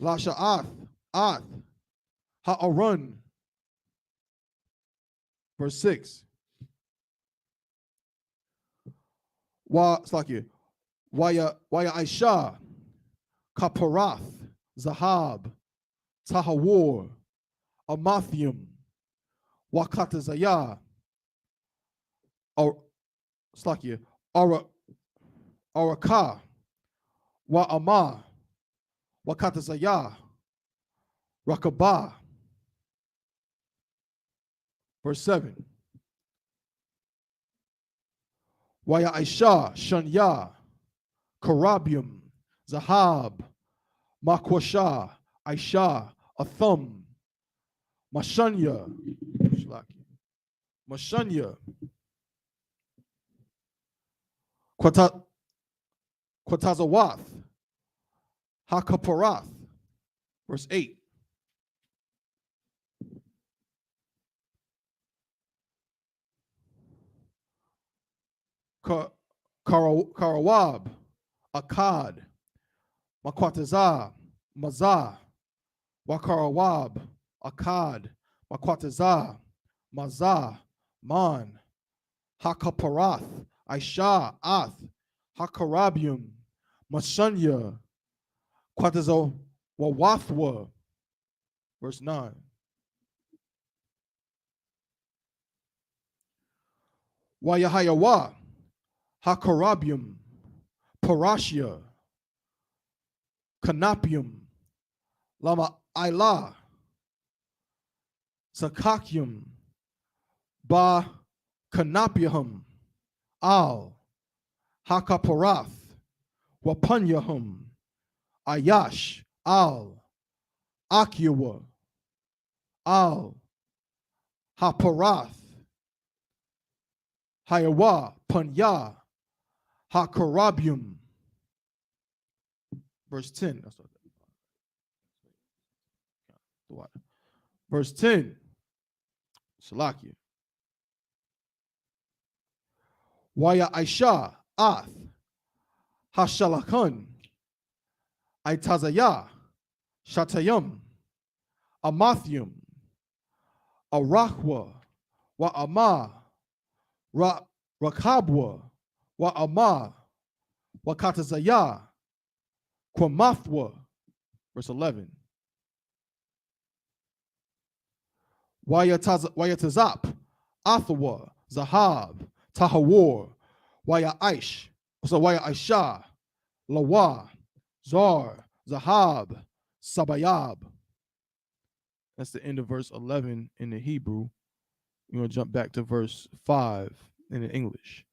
[SPEAKER 4] Lasha'ath, Ath, Ha'aron. Verse 6. Waya Aisha, Kaparath, Zahab, Tahawor, Amathium, Wakatazaya, Araka, Wa'ama, Wakatazaya, Rakabah. Verse 7. Waya Aisha, Shanya, Karabium, Zahab, Makwasha, Aisha, Athum, Mashanya, Kwatazawath, Hakaparath. Verse 8. Karawab, Akkad, Makwatazah, Mazah, Wakarawab, Akkad, Makwatazah, Mazah, Man, Hakaparath, Aisha, Ath, Hakarabium, Mashanya, Kwatazawawathwa. Verse 9. Wayahayawa, Hakarabium, Parashia, Canapium, Lama Ilah, Sakakium, Ba Canapiahum, Al, Hakaparath, Wapanyahum, Ayash, Al, Akiwa, Al, Haparath, Hayawa, Panya, Hakarabium. Verse 10. Verse 10. Salakia. Waya Aisha, Ath, Hashalakan, Aitazaya, Shatayam, Amathium, Arakwa, Wa'ama, Rakabwa, Wa'ama, Wakatazaya, Kwamathwa. Verse 11. Wayatazap, Athawa, Zahab, Tahawor, Waya Aisha, Lawa, Zar, Zahab, Sabayab. That's the end of verse 11 in the Hebrew. We're going to jump back to verse 5 in the English.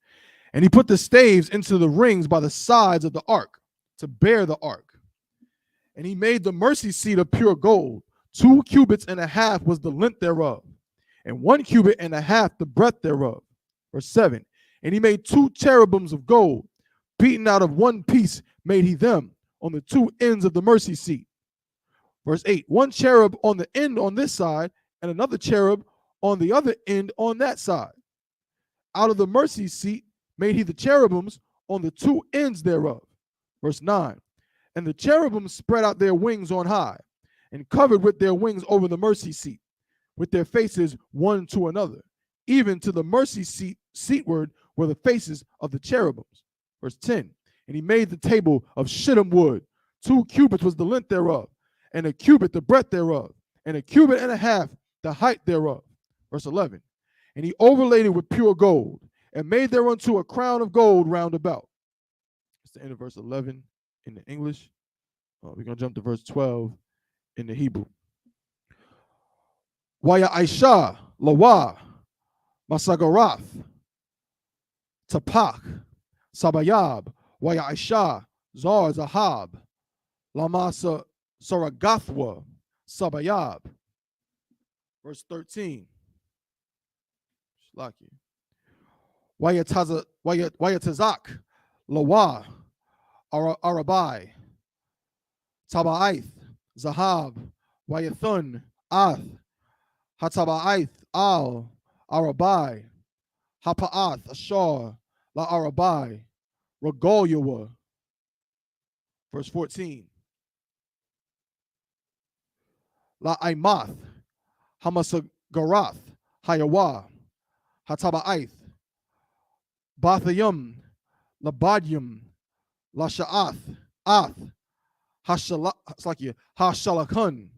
[SPEAKER 4] And he put the staves into the rings by the sides of the ark to bear the ark. And he made the mercy seat of pure gold. 2 cubits and a half was the length thereof, and 1 cubit and a half the breadth thereof. Verse 7. And he made 2 cherubims of gold, beaten out of 1 piece made he them on the 2 ends of the mercy seat. Verse 8. 1 cherub on the end on this side, and another cherub on the other end on that side. Out of the mercy seat made he the cherubims on the 2 ends thereof. Verse 9. And the cherubims spread out their wings on high, and covered with their wings over the mercy seat, with their faces one to another. Even to the mercy seat seatward were the faces of the cherubims. Verse 10. And he made the table of shittim wood. 2 cubits was the length thereof, and 1 cubit the breadth thereof, and 1 cubit and a half the height thereof. Verse 11. And he overlaid it with pure gold, and made thereunto a crown of gold round about. That's the end of verse 11 in the English. We're going to jump to verse 12 in the Hebrew. Waya Aisha, Lawa, Masagarath, Tapak, Sabayab, Waya Aisha, Zar, Zahab, Lama Saragathwa Sabayab. Verse 13. Shlaki. Wayatazak Lawa Arabai Tabaith Zahab Wayathun Ath Hatabaith Al Arabai Hapa'ath Ashar La Arabai Regolyawa. Verse 14. La Aimath Hamasagarath Hayawa Hataba'ith Bathayum Labadyum Lasha'ath Ath Hashalakun.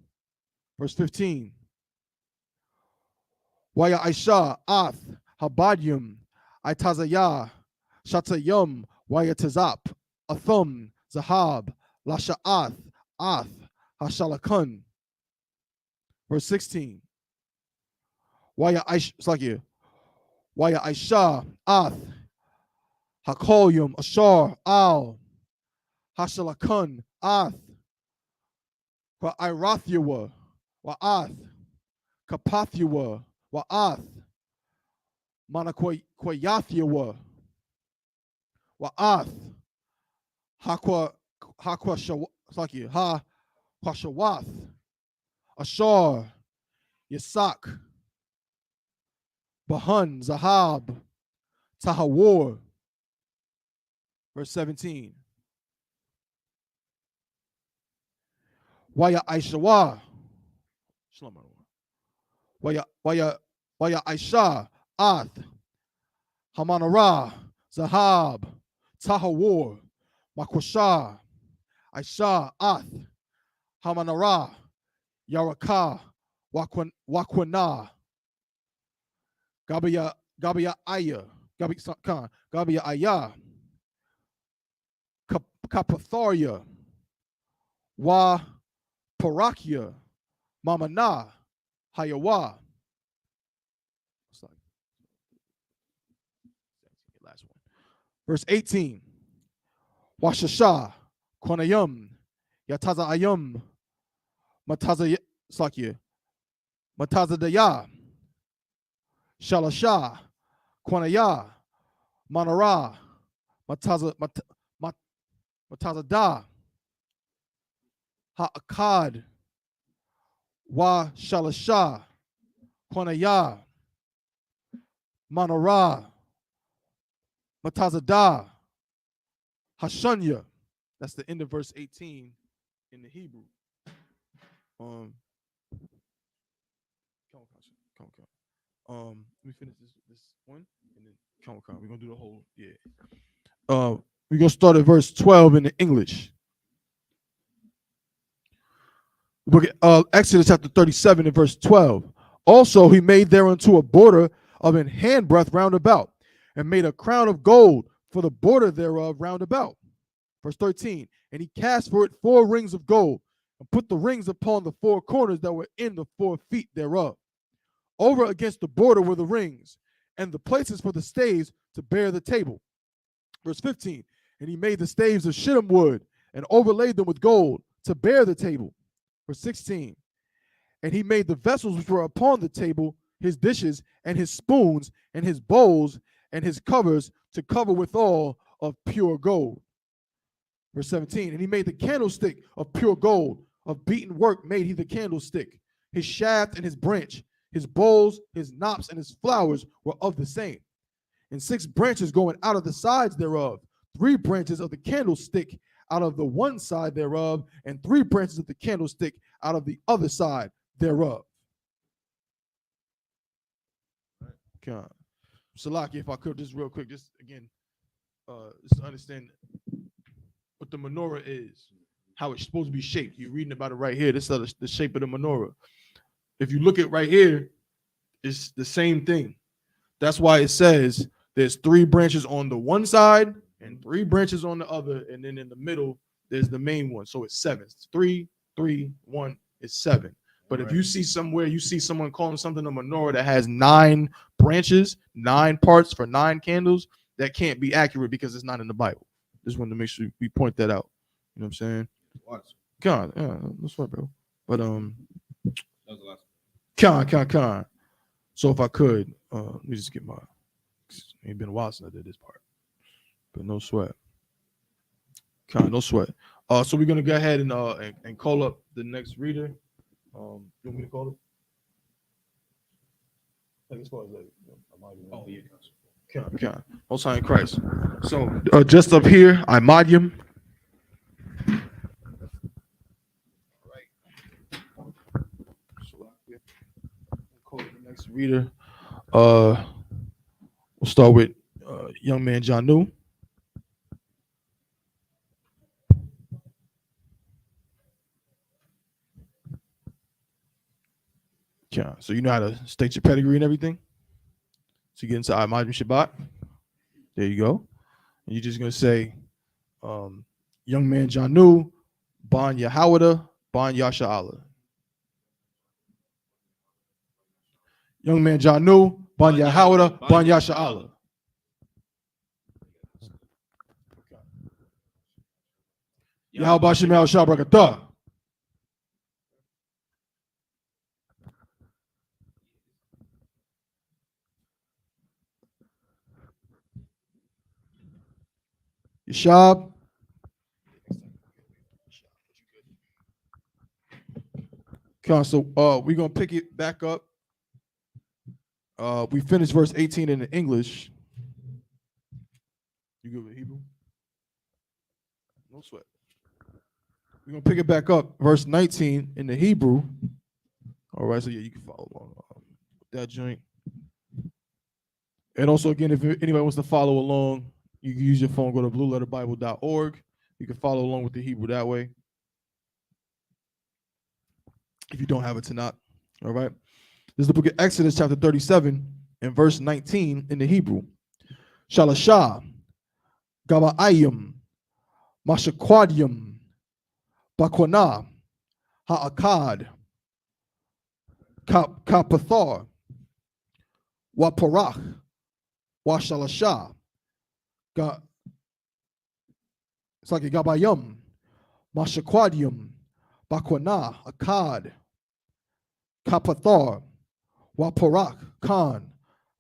[SPEAKER 4] Verse 15. Waya Aisha Ath Habadyum Itazayah Shatayum Waya Tazap Athum Zahab Lasha'ath Ath Hashalakun. Verse 16. Waya Aisha Ath Hakolyum Ashar Al Hashalakun Ath Irathua Wa'ath Kapathua Wa'ath Manaquayathua Wa'ath Haquashawath Ashar Isupk Bahun Zahab Tahawor. Verse 17. Waya Aishawa Waya Aisha Ath Hamanara Zahab Tahawor Makwasha Aisha Ath Hamanara Yaraka Wakwana Gabia Aya Gabia Aya Kapatharia Wa Parakia Mamana Hayawa. Last one. Verse 18. Washasha Kwanayum Yataza Ayum Mataza Sakya Mataza Daya Shalasha Kwanaya Manara Mataza Da Ha'akad Wa Shalasha Kwanaya Manara Matazada Hashunya. That's the end of verse 18 in the Hebrew. Let me finish this one and then come. We're gonna do the whole, we're gonna start at verse 12 in the English. The book of Exodus chapter 37 and verse 12. Also he made thereunto a border of an handbreadth round about, and made a crown of gold for the border thereof round about. Verse 13. And he cast for it 4 rings of gold, and put the rings upon the 4 corners that were in the 4 feet thereof. Over against the border were the rings, and the places for the staves to bear the table. Verse 15. And he made the staves of shittim wood, and overlaid them with gold to bear the table. Verse 16. And he made the vessels which were upon the table, his dishes, and his spoons, and his bowls, and his covers, to cover withal of pure gold. Verse 17. And he made the candlestick of pure gold, of beaten work made he the candlestick. His shaft and his branch, his bowls, his knops, and his flowers were of the same. And 6 branches going out of the sides thereof, 3 branches of the candlestick out of the one side thereof, and 3 branches of the candlestick out of the other side thereof. Okay. Salaki, if I could, just real quick, just again, just to understand what the menorah is, how it's supposed to be shaped. You're reading about it right here. This is the shape of the menorah. If you look at right here, it's the same thing. That's why it says there's 3 branches on the one side and 3 branches on the other, and then in the middle there's the main one. So it's 7. It's 3, 3, 1. It's 7. But if you see somewhere, you see someone calling something a menorah that has 9 branches, 9 parts for 9 candles, that can't be accurate because it's not in the Bible. Just wanted to make sure we point that out. You know what I'm saying? God, yeah, that's right, bro. But
[SPEAKER 3] That was the last
[SPEAKER 4] Con. So if I could, let me just get my. It's been a while since I did this part, but no sweat. Con, no sweat. So we're gonna go ahead and call up the next reader. You want me to call it? Like as far as like,
[SPEAKER 3] Oh, yeah.
[SPEAKER 4] Con. Most High in Christ. So just up here, I.M.A.D.I.U.M. Call it the next reader. We'll start with young man Janu. Yeah, so you know how to state your pedigree and everything. So you get into I.M.A.D.I.U.M. Shabbat. There you go. And you're just gonna say, young man Janu, Ban Yahawada, Ban Yasha'Allah. Young man Janu, Ban Yahawada, Ban Yasha'Allah. Yahweh Bashim Al Shabrakatah. Yashab. Okay, so we're gonna pick it back up. We finished verse 18 in the English. You good with Hebrew? No sweat. We're gonna pick it back up, verse 19 in the Hebrew. All right, so yeah, you can follow along with that joint. And also, again, if anybody wants to follow along, you can use your phone, go to blueletterbible.org. You can follow along with the Hebrew that way. If you don't have it Tanakh. All right. This is the book of Exodus, chapter 37, and verse 19 in the Hebrew. Shalashah, Gaba'ayim, Mashaquadium, Bakwana, Ha'akad, Kapathar, Waparach, Washalashah, it's like a Gabayum, Mashaquadium, Bakwana, Akkad, Kapathar, Waparak, Khan,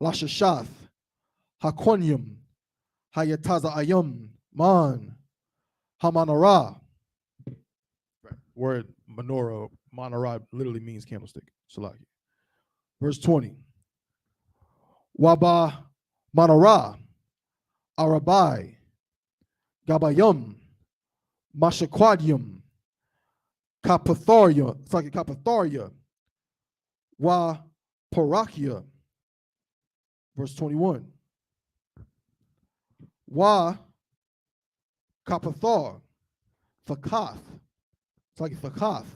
[SPEAKER 4] Lashashath, Haquanium, Hayatazayum, Man, Hamanara. Word menorah, Manara literally means candlestick. Salaki. Verse 20. Waba Manara, Arabai, Gabayum, Mashaquadium, Kapatharia, it's like a Kapatharia, Wa Parakia. Verse 21. Wa Kapathar, Thakath, it's like Thakath,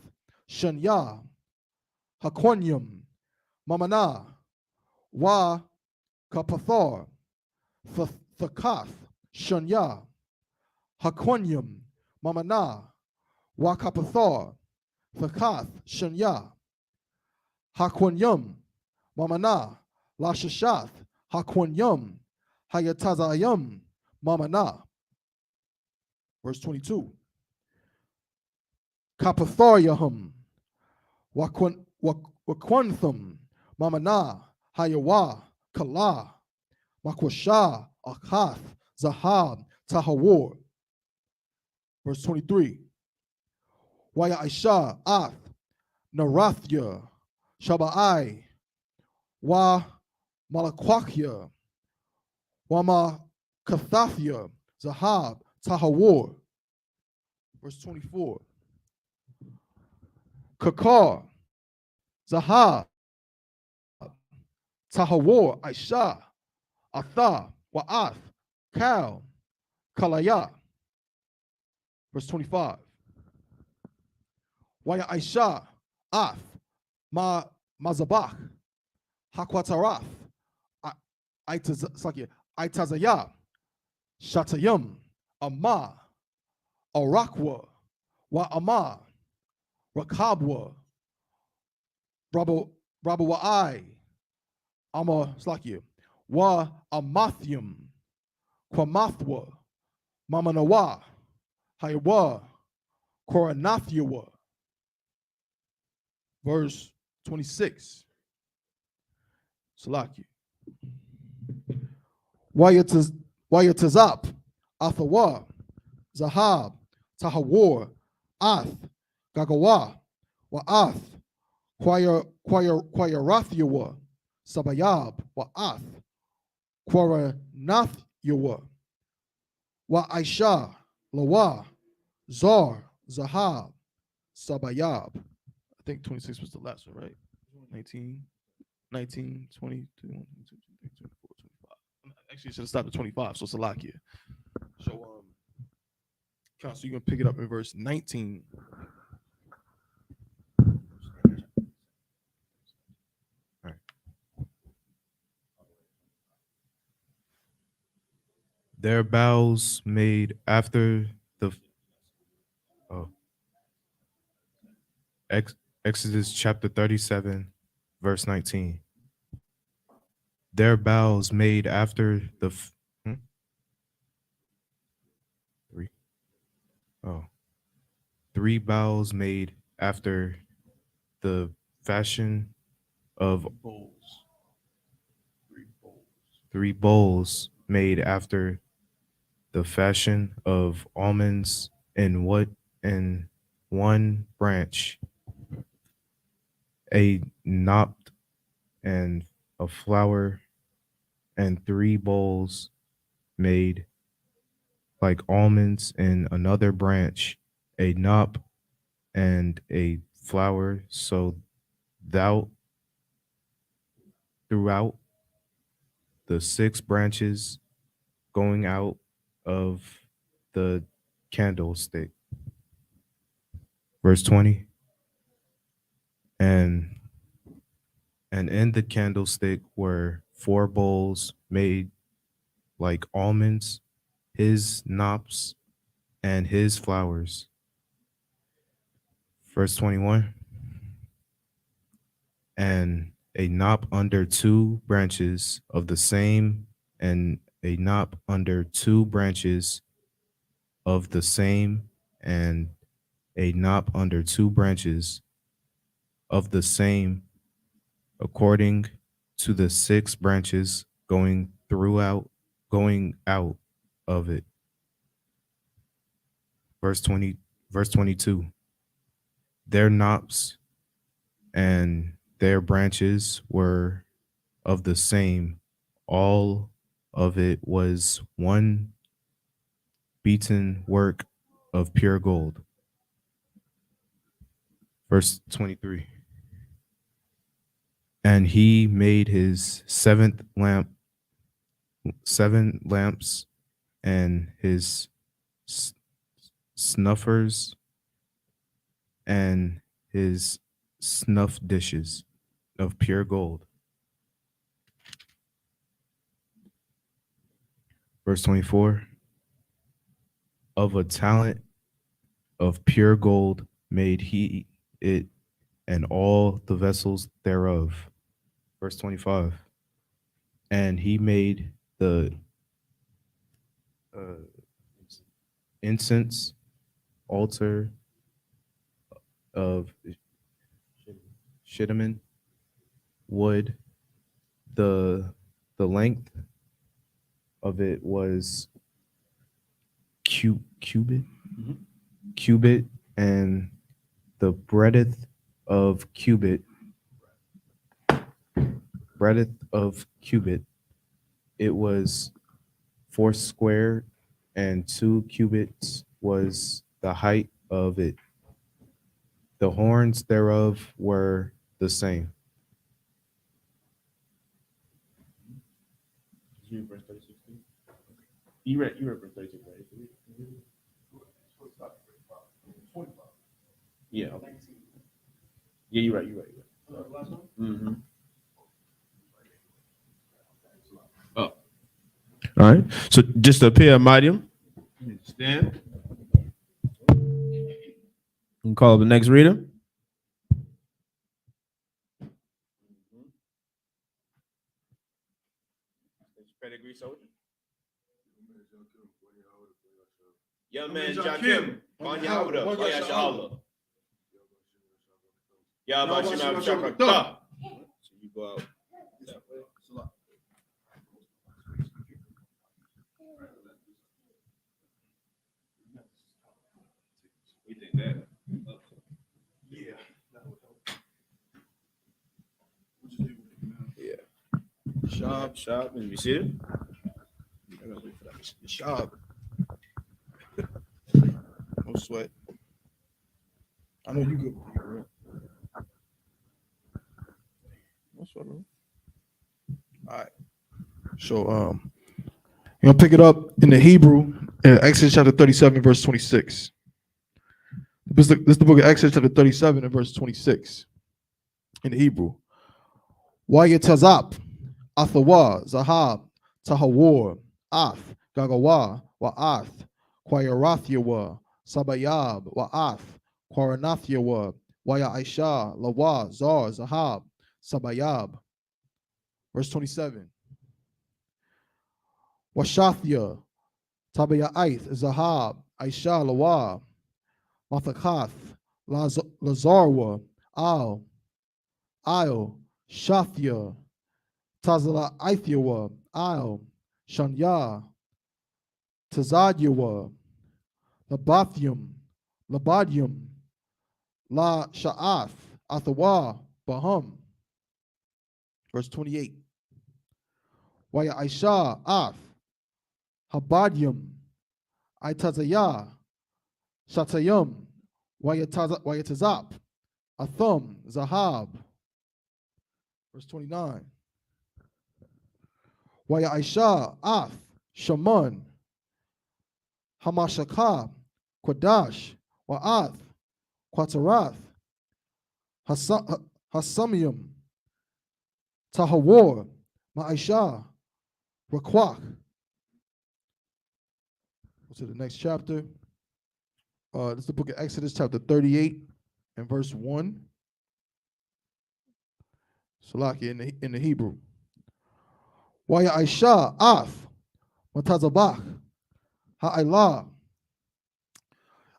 [SPEAKER 4] Shanya, Haquanium, Mamana, Wa Kapathar, Thakath, Shanya, Haquanium, Mamana, Wa Kapathar, Thakath, Shanya, Haquanium, Mamana, Lashashath, Haquanium, Hayatazayum, Mamana. Verse 22. Kapathariahum, Waquanthum, Mamana, Hayawa, Kala, Makwasha, Akath, Zahab, Tahawor. Verse 23. Waya Aisha, Ath, Narathya, Shaba'ai, Wa Malakwakya, Wama Kathathya, Zahab, Tahawor. Verse 24. Kakar, Zahab, Tahawor, Aisha, Atha, Wa'ath, Kal, Kalaya. Verse 25. Waya Aisha, Af, Mazabach, Hakwataraf, Aitazaya, Shatayum, Amma, Arakwa, Wa'ama, Rakabwa, Rabawa'ai, Ama Slakia, Wa Amathium, Kwamathwa, Mamanawa, Haywa, Koranathiwa. Verse 26. Salaki. Wayatazap, Athawa, Zahab, Tahawar, Ath, Gagawa, Wa'ath, Quayarathyawa, Sabayab, Wa'ath, Quaranathyawa, Wa'aisha, Lawa, Zar, Zahab, Sabayab. I think 26 was the last one, right? 19, 20, 21, 22, 23, 24, 25. Actually, it should have stopped at 25, so Salakia. So, Council, you can pick it up in verse 19.
[SPEAKER 3] Right. Their bows made after the Exodus chapter 37, verse 19. Their bows made after the three bows made after the fashion of three bowls made after the fashion of almonds in one branch, a knot and a flower, and three bowls made like almonds in another branch, a knot and a flower, so thou throughout the six branches going out of the candlestick. Verse 20. And in the candlestick were four bowls made like almonds, his knops and his flowers. Verse 21. And a knot under two branches of the same, and a knot under two branches of the same, and a knot under two branches of the same, according to the six branches going out of it. Verse 22. Their knops and their branches were of the same. All of it was one beaten work of pure gold. Verse 23. And he made his seven lamps, and his snuffers, and his snuff dishes of pure gold. Verse 24. Of a talent of pure gold made he it, and all the vessels thereof. Verse 25. And he made the incense altar of shittim wood. The length of it was cubit, and the breadth of cubit. It was 4 square, and 2 cubits was the height of it. The horns thereof were the same. You read verse 36. You read verse 36, right? Yeah. Okay. Yeah, you're right. Mm-hmm. Oh. All right. So just to appear medium. Stand. You can call up the next reader. Pedigree soldier.
[SPEAKER 2] Young man Jakim, Bon Yahuda, Yashala. Yahweh Shabbat. So you go out. We think that.
[SPEAKER 4] Yeah.
[SPEAKER 2] Yeah. Shop. And you see it?
[SPEAKER 4] Shop. No sweat. I know you good. No sweat, bro. All right. So you're gonna pick it up in the Hebrew, Exodus chapter 37, verse 26. This is the book of Exodus chapter 37 and verse 26 in the Hebrew. Wayetazap, Athawa, Zahab, Tahawar, Ath, Gagawa, Wa'ath, Quayarathyawa, Sabayab, Wa'ath, Quaranathyawa, Waya Aisha, Lawa, Zar, Zahab, Sabayab. Verse 27. Washathya, Tabaya'aith, Zahab, Aisha, Lawa, Mathakath, Lazarwa, Al, Shathya, Tazala Aithyawa, Al, Shanya, Tazadyawa, Labadyum, La Sha'ath, Athawa, Baham. Verse 28. Waya Aisha, Ath, Habadyum, Aitazaya, Shatayum, Wayatazap, Athum, Zahab. Verse 29. Waya Aisha, Ath, Shaman, Hamashaka, Quadash, Wa'ath, Quatarath, Hasamium, Tahawar, Ma'aisha, Rakwak. Go to the next chapter. This is the book of Exodus, chapter 38 and verse 1. Salaki in the Hebrew. Waya Aisha, Af, Matazabach, Ha'ila,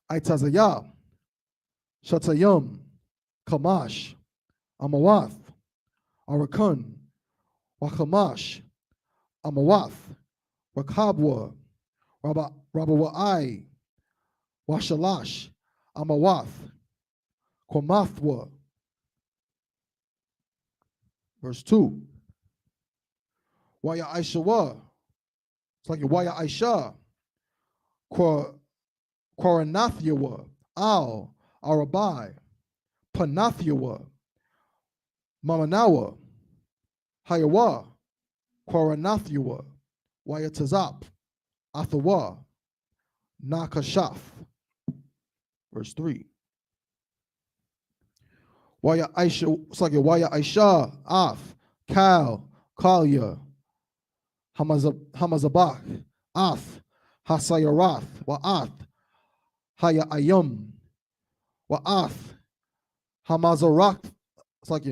[SPEAKER 4] Aitazaya, Shatayum, Kamash, Amawath, Arakun, Wakamash, Amawath, Rakabwa, Rabawai, Washalash, Amawath, Komathwa. Verse 2. Waya Aishawa. It's like Waya Aisha. Quaranathyawa. Al, Arabai, Panathyawa, Mamanawa, Hayawa, Quaranathyawa, Wayatazap, Athawa, Nakashaf. Verse 3. Waya Aisha, it's like Waya Aisha, Af, Kal, Kalia, Hamazabak, Af, Hasayarath, Wa'ath, Haya Ayum, Wa'ath, Hamazarak, it's like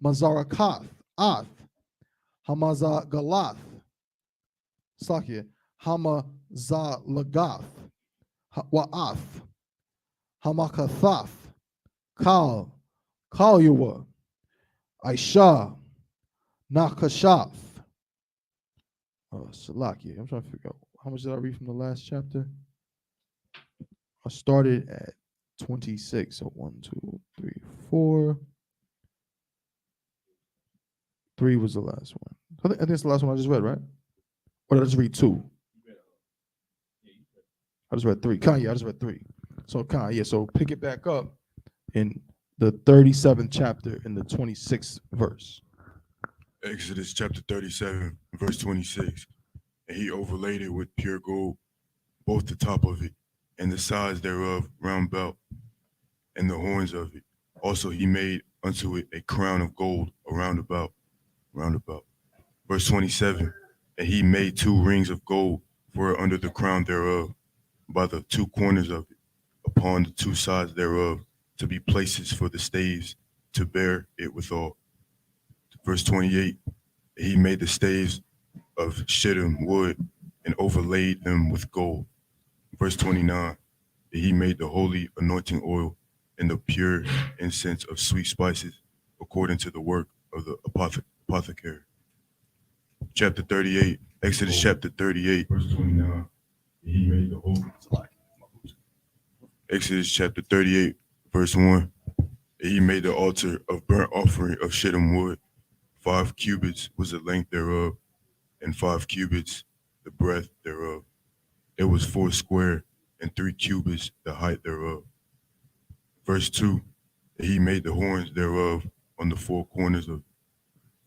[SPEAKER 4] Mazarakath, Ath, Hamazagalath, it's like Hamazalagath, Wa'ath, Hamakathath, Kalyuwa, Aisha, Nakashaf. Salaki. I'm trying to figure out how much did I read from the last chapter? I started at 26. So 1, 2, 3, 4. 3 was the last one. I think it's the last one I just read, right? Or did I just read 2? I just read 3. I just read 3. So so pick it back up in the 37th chapter in the 26th verse.
[SPEAKER 5] Exodus chapter 37, verse 26. And he overlaid it with pure gold, both the top of it and the sides thereof round about, and the horns of it. Also he made unto it a crown of gold around about. Verse 27. And he made 2 rings of gold for it under the crown thereof, by the 2 corners of it, upon the 2 sides thereof, to be places for the staves to bear it withal. Verse 28. He made the staves of shittim wood, and overlaid them with gold. Verse 29, and he made the holy anointing oil and the pure incense of sweet spices according to the work of the apothecary. Chapter 38, Exodus chapter 38, verse 29, and he made the holy. Exodus chapter 38, verse 1, and he made the altar of burnt offering of shittim wood. 5 cubits was the length thereof, and 5 cubits the breadth thereof. It was 4 square, and 3 cubits the height thereof. Verse 2, and he made the horns thereof on the 4 corners of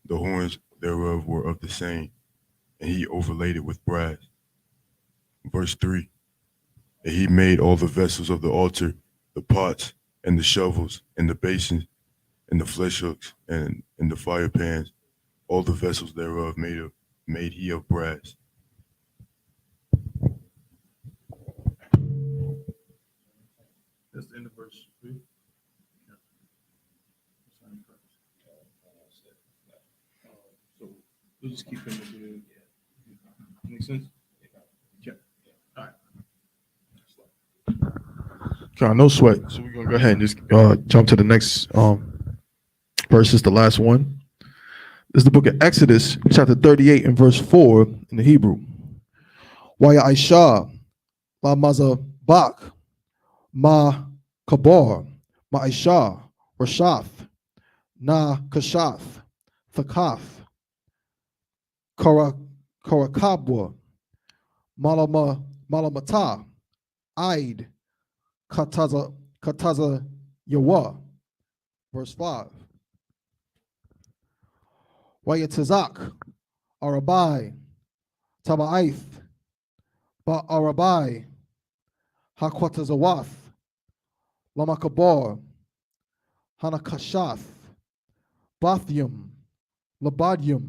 [SPEAKER 5] the horns thereof were of the same, and he overlaid it with brass. Verse 3, and he made all the vessels of the altar, the pots, and the shovels, and the basins, and the flesh hooks, and the fire pans, all the vessels thereof made he of brass.
[SPEAKER 4] That's the end of verse 3. So we'll just keep them in the Make sense? Yeah. All right. Okay, no sweat. So we're gonna go ahead and just jump to the next verse. Is the last one. This is the book of Exodus, chapter 38 and verse 4 in the Hebrew. Y-A-I.S.U.P.K, La Mazabak, Ma Kabar, Ma Aisha, Rashath, Na Kashath, Thakath, Karakabwa, Malamata, Aid, Kataza Yawa. Verse 5. Wayatazak, Arabai, Taba'aith, Ba Arabai, Hakwatazawath, Lamakabar, Hanakashath, Bathium, Labadium.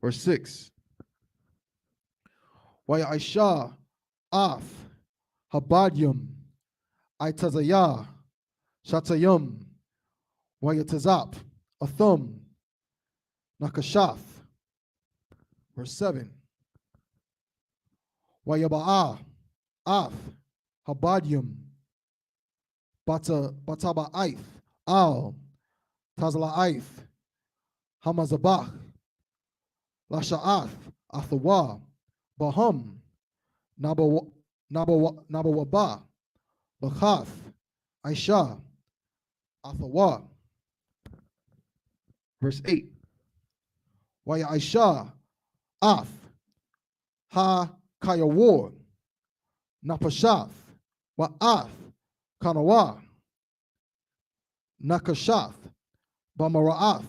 [SPEAKER 4] Verse 6. Waya'isha, Af, Habadium, Aitazayah, Shatayum, Wayatazap, Athum, Nakashath. Verse 7. Wayaba'a, Af, Habadium, Bataba'aith, Al, Tazla'aith, Hamazabach, Lasha'ath, Athawa, Bahum, Nabawaba, Lachath, Aisha, Athawa. Verse 8. Waya'isha, Af, Ha Kayawar, Napashath, Wa'ath, Kanawa, Nakashath, Bamara'ath,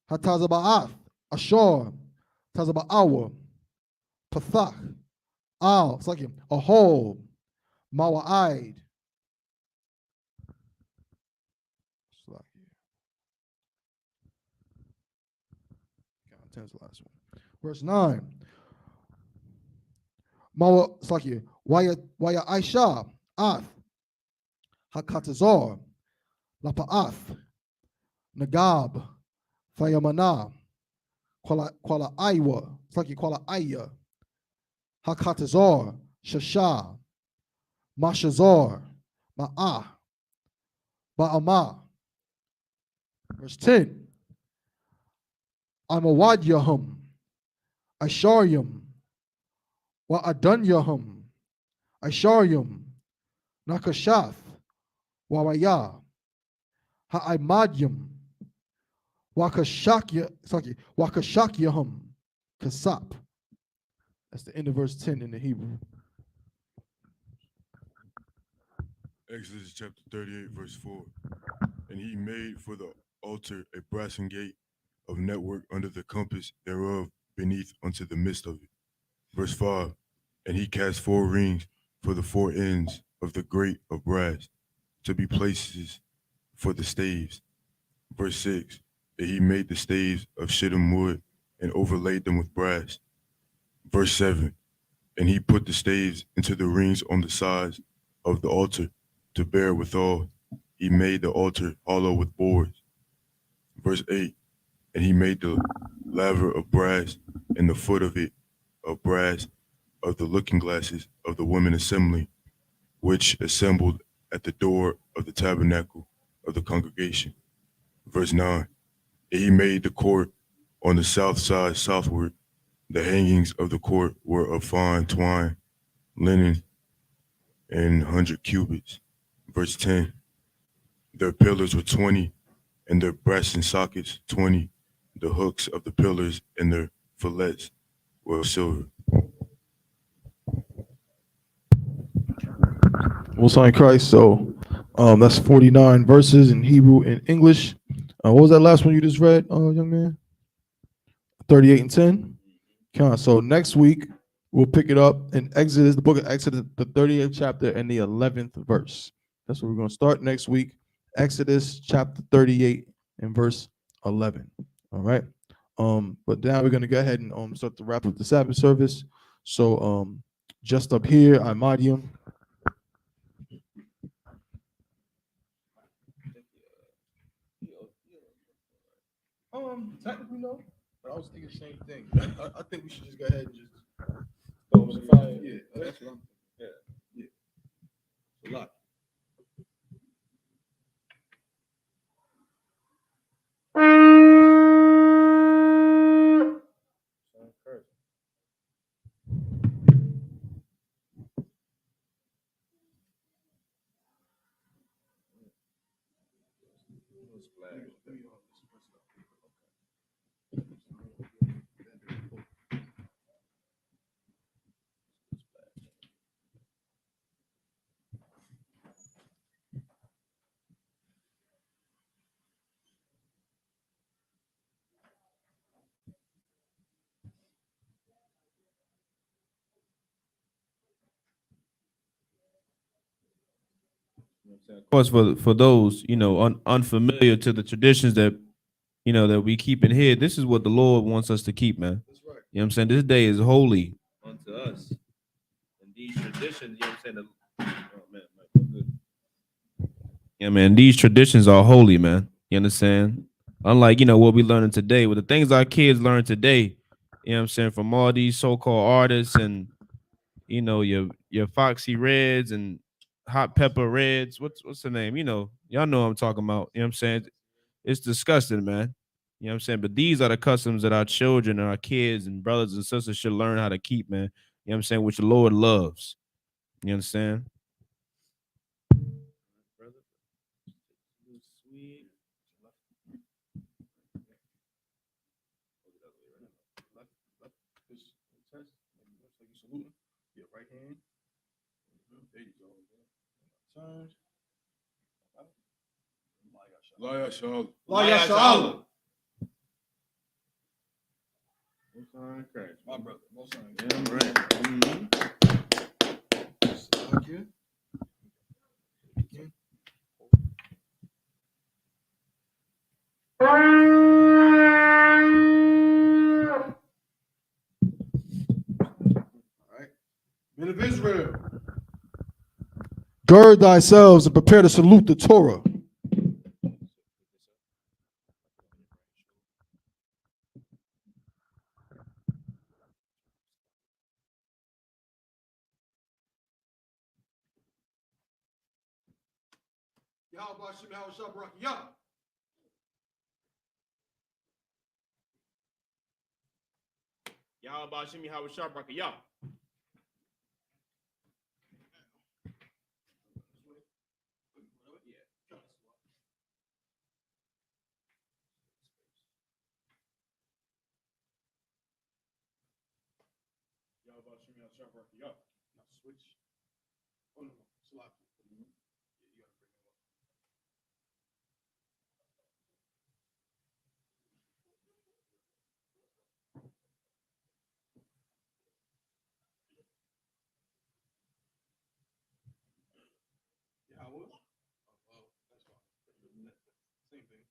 [SPEAKER 4] Hatazaba'ath, Ashor, Tazaba'awa, Pathach, Al, it's like a whole, Mawa'id. That's the last one. Verse 9. Mawa, it's like Waya Aisha, Ath, Hakatazor, Lapa'ath, Nagab, Fayamana, Kuala Iwa, it's like Kuala Aya, Hakatazor, Shasha, Mashazor, Ma'ah, Ba'ama. Verse 10. Amawadyahum, Asharyum, Wa'adunyahum, Asharyum, Nakashath, Wawaya, Ha'aimadyum, Wakashakyahum, Kasap. That's the end of verse 10 in the Hebrew.
[SPEAKER 5] Exodus chapter 38, verse 4. And he made for the altar a brassen gate of network under the compass thereof beneath unto the midst of it. Verse 5. And he cast 4 rings for the 4 ends of the grate of brass to be places for the staves. Verse 6. And he made the staves of shittim wood and overlaid them with brass. Verse 7. And he put the staves into the rings on the sides of the altar to bear withal. He made the altar hollow with boards. Verse 8. And he made the laver of brass and the foot of it of brass of the looking glasses of the women assembly, which assembled at the door of the tabernacle of the congregation. Verse 9. And he made the court on the south side southward. The hangings of the court were of fine twine, linen, and 100 cubits. Verse 10. Their pillars were 20, and their brassen sockets 20. The hooks of the pillars and their fillets were of silver.
[SPEAKER 4] Most High in Christ. So that's 49 verses in Hebrew and English. What was that last one you just read, young man? 38 and 10. So next week we'll pick it up in Exodus, the book of Exodus, the 38th chapter and the 11th verse. That's where we're going to start next week. Exodus chapter 38 and verse 11. All right. But now we're going to go ahead and start to wrap up the Sabbath service. So just up here, Imodium. Technically no, but I was thinking the same thing. I think we should just go ahead and just throw some fire. Yeah, that's what I'm thinking. Yeah. A lot.
[SPEAKER 3] Of course, for those unfamiliar to the traditions that that we keep in here, this is what the Lord wants us to keep, man.
[SPEAKER 4] That's right.
[SPEAKER 3] You know what I'm saying? This day is holy unto us, and these traditions. You know what I'm saying? Oh man, good. Yeah, man. These traditions are holy, man. You understand? Unlike what we learning today, with the things our kids learn today. You know what I'm saying? From all these so-called artists and your Foxy Reds and Hot Pepper Reds. What's the name? Y'all know what I'm talking about. You know what I'm saying? It's disgusting, man. You know what I'm saying? But these are the customs that our children and our kids and brothers and sisters should learn how to keep, man. You know what I'm saying? Which the Lord loves. You understand?
[SPEAKER 4] Your right hand. There you go. Turn.
[SPEAKER 5] YAHANNA.
[SPEAKER 4] My brother. Most High.
[SPEAKER 3] Yeah, right.
[SPEAKER 4] Okay. Men of Israel, gird thyselves and prepare to salute the Torah. Switch. Oh no, slap. Same thing.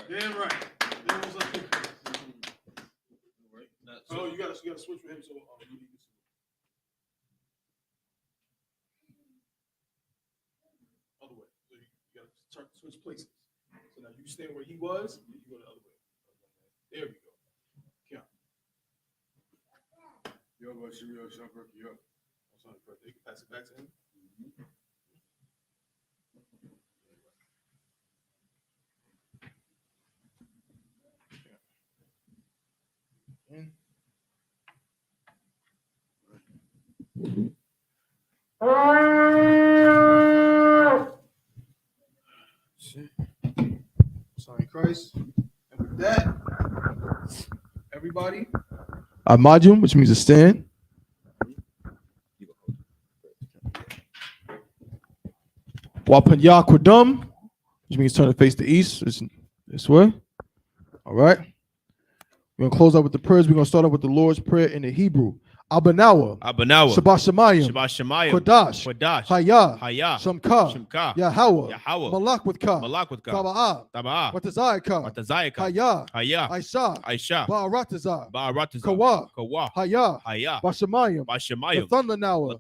[SPEAKER 4] Damn right. Oh, you gotta switch with him. So you need to other way. So you gotta switch places. So now you stand where he was, you go the other way. There we go. Count.
[SPEAKER 5] Yo, Shimmy, yo, Shabrak, yo.
[SPEAKER 4] You can pass it back to him. Sorry, Christ. And with that, everybody, Amajum, which means to stand. Wapanya Kwadum, which means turn to face the east. It's this way. All right. We're going to close out with the prayers. We're going to start out with the Lord's Prayer in the Hebrew. Abanawa, Shabbat Shemayim, Kodash, Hayah, Shamka, Yahweh, Malak with Ka, Taba'ah, Watazayaka, Hayah, Aisha, Ba'aratazah, Kawa, Hayah, Bashamayim, Lathundanawa,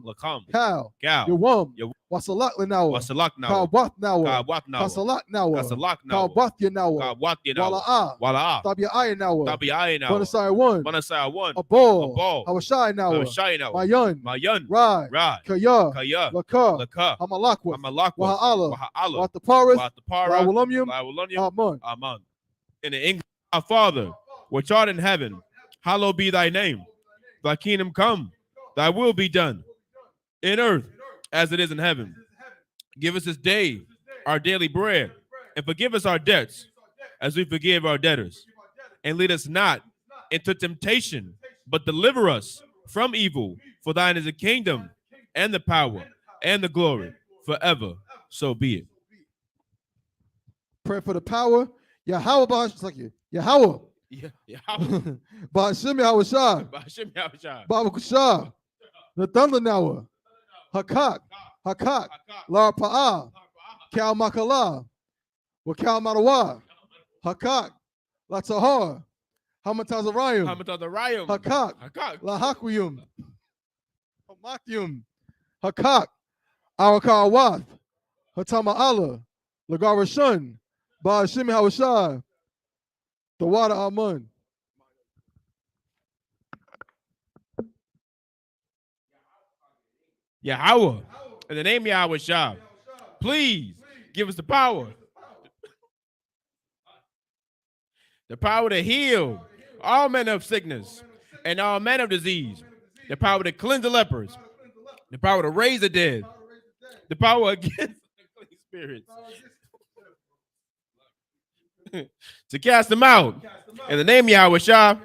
[SPEAKER 4] Lakham, Kal, Yawam, Wasalak Lanawa, Kawath Nawa, Kasalak Nawa, Kawath Yanawa, Wala'ah, Tabi'ai Nawa, Banasai 1, Abol, Hawashai Nawa, Mayun, Rai, Kaya, Laka, Hamalakwa, Waha'ala, Wataparis, Rawalumyum,
[SPEAKER 3] Amen. In the English, our Father, which art in heaven, hallowed be thy name. Thy kingdom come, thy will be done, in earth as it is in heaven. Give us this day our daily bread, and forgive us our debts, as we forgive our debtors. And lead us not into temptation, but deliver us from evil. For thine is the kingdom, and the power, and the glory, forever. So be it.
[SPEAKER 4] Pray for the power. Yahweh, Yahweh. Ba'ashim Yahushai. Baba Kushah. The thunder nawa. Hakak. La Pa'ah. Kal Makala. Wakal Marawa. Hakak. La Tahar. Hamatazarayim. Hakak. La Hakwiyum. Hamakyum. Hakak. Arakawath. Hatama Allah. Lagarashun. Ba'ashim Yahushai. The water Amun.
[SPEAKER 3] Yahweh, in the name of Yahweh Shah, please give us the power. The power to heal all manner of sickness and all manner of disease. The power to cleanse the lepers. The power to raise the dead. The power against unclean spirits. To cast them out. In the name of Yahweh Shah,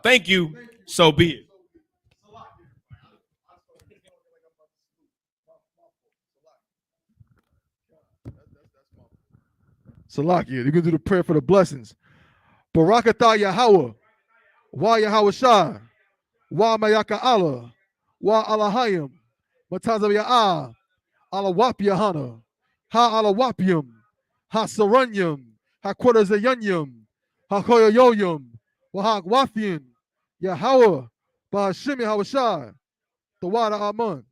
[SPEAKER 3] thank you, so be it.
[SPEAKER 4] Salakia, you're going to do the prayer for the blessings. Barakatah Yahweh, Wa Yahweh Shah, Wa Mayaka Allah, Wa Alahayim, Matazab Ya'ah, Alawap Yahanna, Ha Alawapium, Ha Saranyum, Ha Quadazayanyum, Ha Koyoyoyum, Wa Hagwathian, Yahweh, Ba'ashim Yahweh Shah, the water Amun.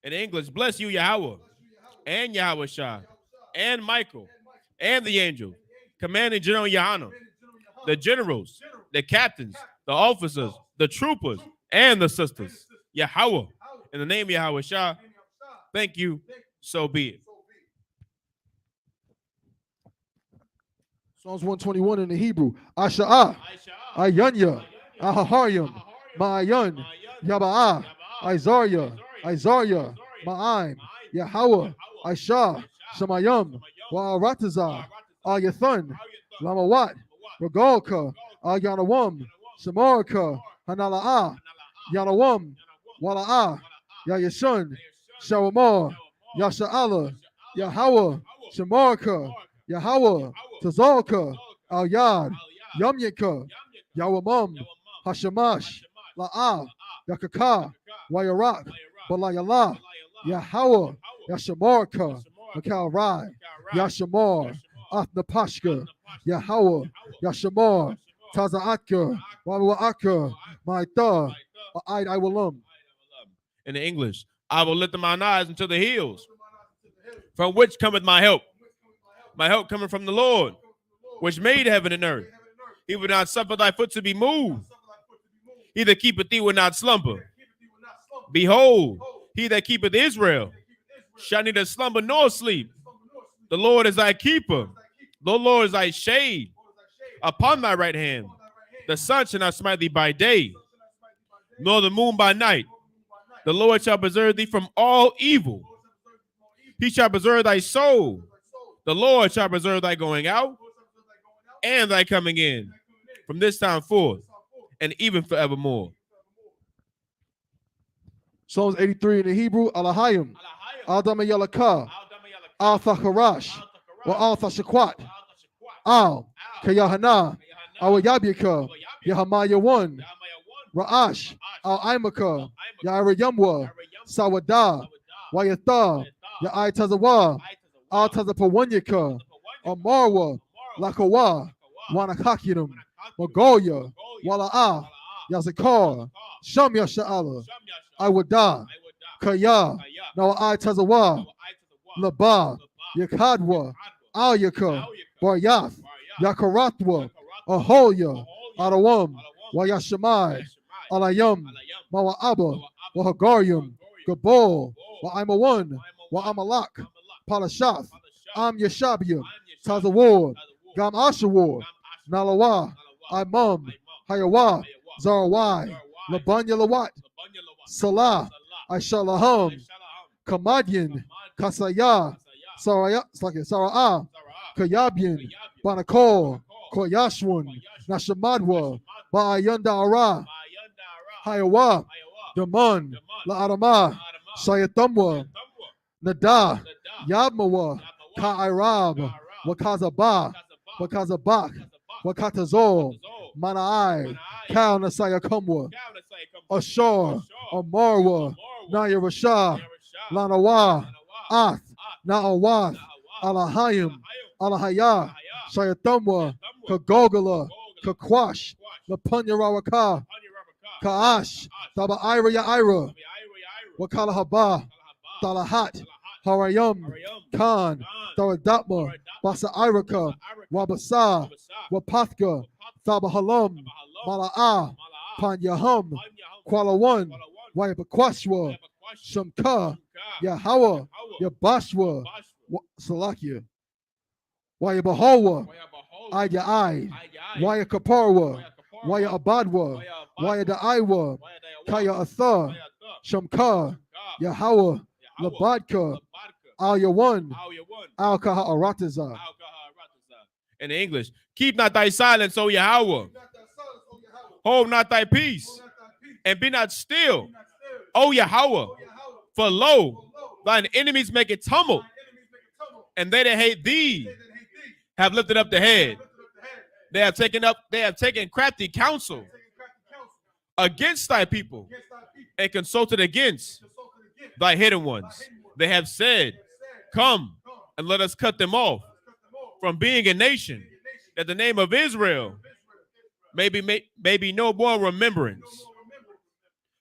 [SPEAKER 3] In English, bless you, Yahweh, and Yahweh Shah, and Michael, and the angel, commanding General YAHANNA, the generals, the captains, the officers, the troopers, and the sisters. Yahweh, in the name of Yahweh Shah, thank you, so be it.
[SPEAKER 4] Psalms 121 in the Hebrew. Asha'ah, Ayanya, Ahaharyam, Ma'ayan, Yaba'ah, Isaiah, Ma'aim, Yahweh, Aisha, Shemayam, Wa'aratazah, Ayathun, Lamawat, Regalka, Ayanawam, Samarka, Hanala'ah, Yanawam, Wala'ah, Yayashun, Shawamar, Yasha'ala, Yahweh, Shamarka, Yahweh, Tazalka, Al-Yad, Yamyaka, Yawamam, Hashamash, La'ah, Yakaka, Wayarak, Balayala, Yahweh, Yashamarka, Makal Rai, Yashamar, Athnapashka, Yahweh, Yashamar, Taza'atka, Wawa'aka, Maitha, A'id Iwalam.
[SPEAKER 3] In the English, I will lift mine eyes unto the hills, from which cometh my help. My help coming from the Lord, which made heaven and earth. He will not suffer thy foot to be moved. He that keepeth thee will not slumber. Behold, he that keepeth Israel shall neither slumber nor sleep. The Lord is thy keeper. The Lord is thy shade upon thy right hand. The sun shall not smite thee by day, nor the moon by night. The Lord shall preserve thee from all evil. He shall preserve thy soul. The Lord shall preserve thy going out and thy coming in from this time forth and even forevermore.
[SPEAKER 4] Psalms 83 in the Hebrew, Alahayim, Al-Dama Yalaka, Al-Thacharash, wa Al-Thashakwat, Al-Kayahanna, Al-Yabika, Yahamaya 1, Ra'ash, Al-Imaka, Ya'arayamwa, Sawada, Wayatha, Ya'ai-Tazawa, Al-Tazapawanyaka, Amarwa, Lakawa, Wanakakinum, Magoya, Wala'ah, Yazakar, Shamya Sha'ala, Iwada, Kaya, Nawa'ai Tazawa, Laba, Yakadwa, Alyaka, Baryath, Yakaratwa, Aholia, Arawam, Wayashamai, Alayam, Mawa'aba, Wahagarium, Gabol, Wa'imawan, Wa'amalak, Palashath, Am Yashabia, Tazawar, Gam Ashawar, Nalawa, Imam, Hayawa, Zarawai, Labanya Lawat, Salah, Aishalaham, Kamadian, Kasaya, Sara'ah, Kayabian, Banakol, Koyashwan, Nashamadwa, Ba'ayanda Ara, Hayawa, Daman, La'adama, Shayatamwa, Nada, Yabmawa, Ka'irab, Wakazabah, Wakazabak, Wakatazol, Manai, Kal Nasayakumwa, Ashar, Amarwa, Naya Rashah, Lanawa, Ath, Na'awath, Alahayim, Alahaya, Shayatamwa, Kagogala, Kakwash, Lapunyarawaka, Kaash, Taba Ira Yaira, Wakala Haba, Talahat, Harayam, Khan, Taradatma, Basa Iraka, Wabasa, Wapathka, Thabahalam, Mala'ah, Panyaham, Kuala 1, Wayabakwashwa, Shamka, Yahawa, Yabashwa, Salakia, Wayabahawa, Ayai, Wayakaparwa, Waya Abadwa, Waya Da'aiwa, Kaya Atha, Shamka, Yahawa, Labadka, Alya 1, Al-Kaha Arataza.
[SPEAKER 3] In English, keep not thy silence, O Yahweh. Hold not thy peace, and be not still, O Yahweh. For lo, thine enemies make a tumult, and they that hate thee have lifted up the head. They have taken crafty counsel against thy people, and consulted against thy hidden ones. They have said, come and let us cut them off from being a nation, that the name of Israel may be no more remembrance.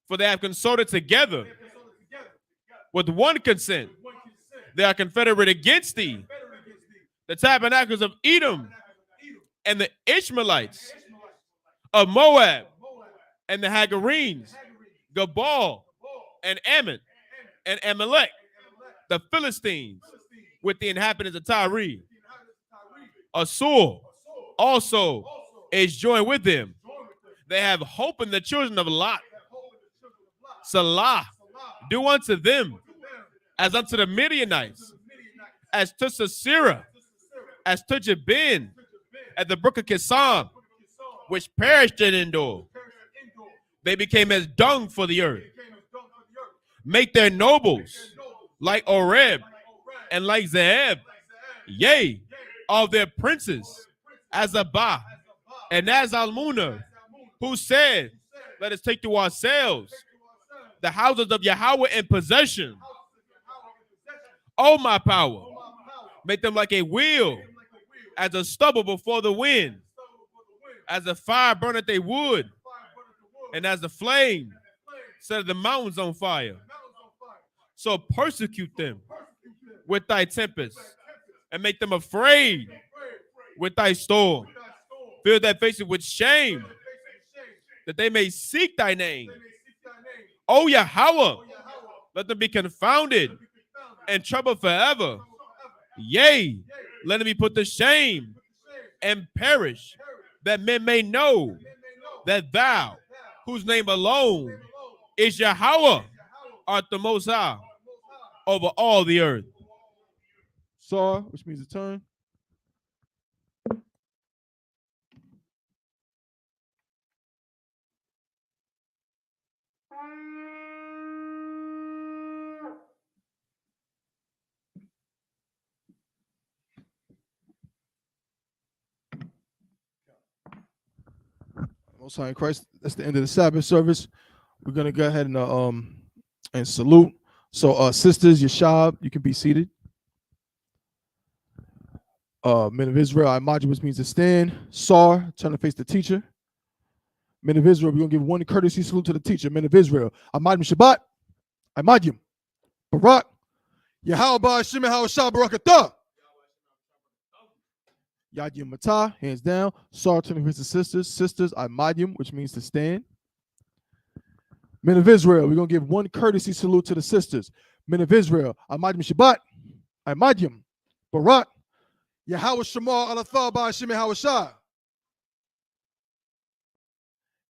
[SPEAKER 3] For they have consulted together with one consent. They are confederate against thee, the tabernacles of Edom, and the Ishmaelites of Moab, and the Hagarenes, Gabal, and Ammon, and Amalek, the Philistines, with the inhabitants of Tyre. Assur also is joined with them. They have hope in the children of Lot. Salah, do unto them as unto the Midianites, as to Sisera, as to Jabin, at the brook of Kissam, which perished in Endor. They became as dung for the earth. Make their nobles like Oreb and like Zeheb, yea, all their princes, as Abba and as Almunah, who said, let us take to ourselves the houses of Yahweh in possession. O my power, make them like a wheel, as a stubble before the wind, as the fire burneth a wood, and as the flame set the mountains on fire. So persecute them with thy tempest, and make them afraid with thy storm. Fill their faces with shame, that they may seek thy name. O Yahweh, let them be confounded and troubled forever. Yea, let them be put to shame and perish, that men may know that thou, whose name alone is Yahweh, art the Most High over all the earth.
[SPEAKER 4] Sar, which means a turn. Most High in Christ, that's the end of the Sabbath service. We're gonna go ahead and salute. So sisters, Yashab, you can be seated. Men of Israel, I.M.A.J, which means to stand. Sar, turn to face the teacher. Men of Israel, we're gonna give one courtesy salute to the teacher. Men of Israel, I.M.A.J Shabbat, I.M.A.J Barak, Yahweh Shimon Hawashah Barakatah. Yadim Matah, hands down. Sar, turn to face the sisters. Sisters, I.M.A.J, which means to stand. Men of Israel, we're gonna give one courtesy salute to the sisters. Men of Israel, I.M.A.J Shabbat, I.M.A.J Barak, Yahweh Shemar Alathah Ba'ashim Hawashah.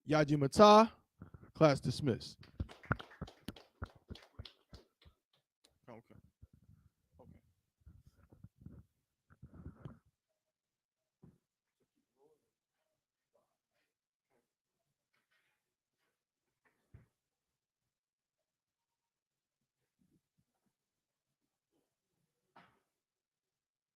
[SPEAKER 4] Yadim Matah, class dismissed.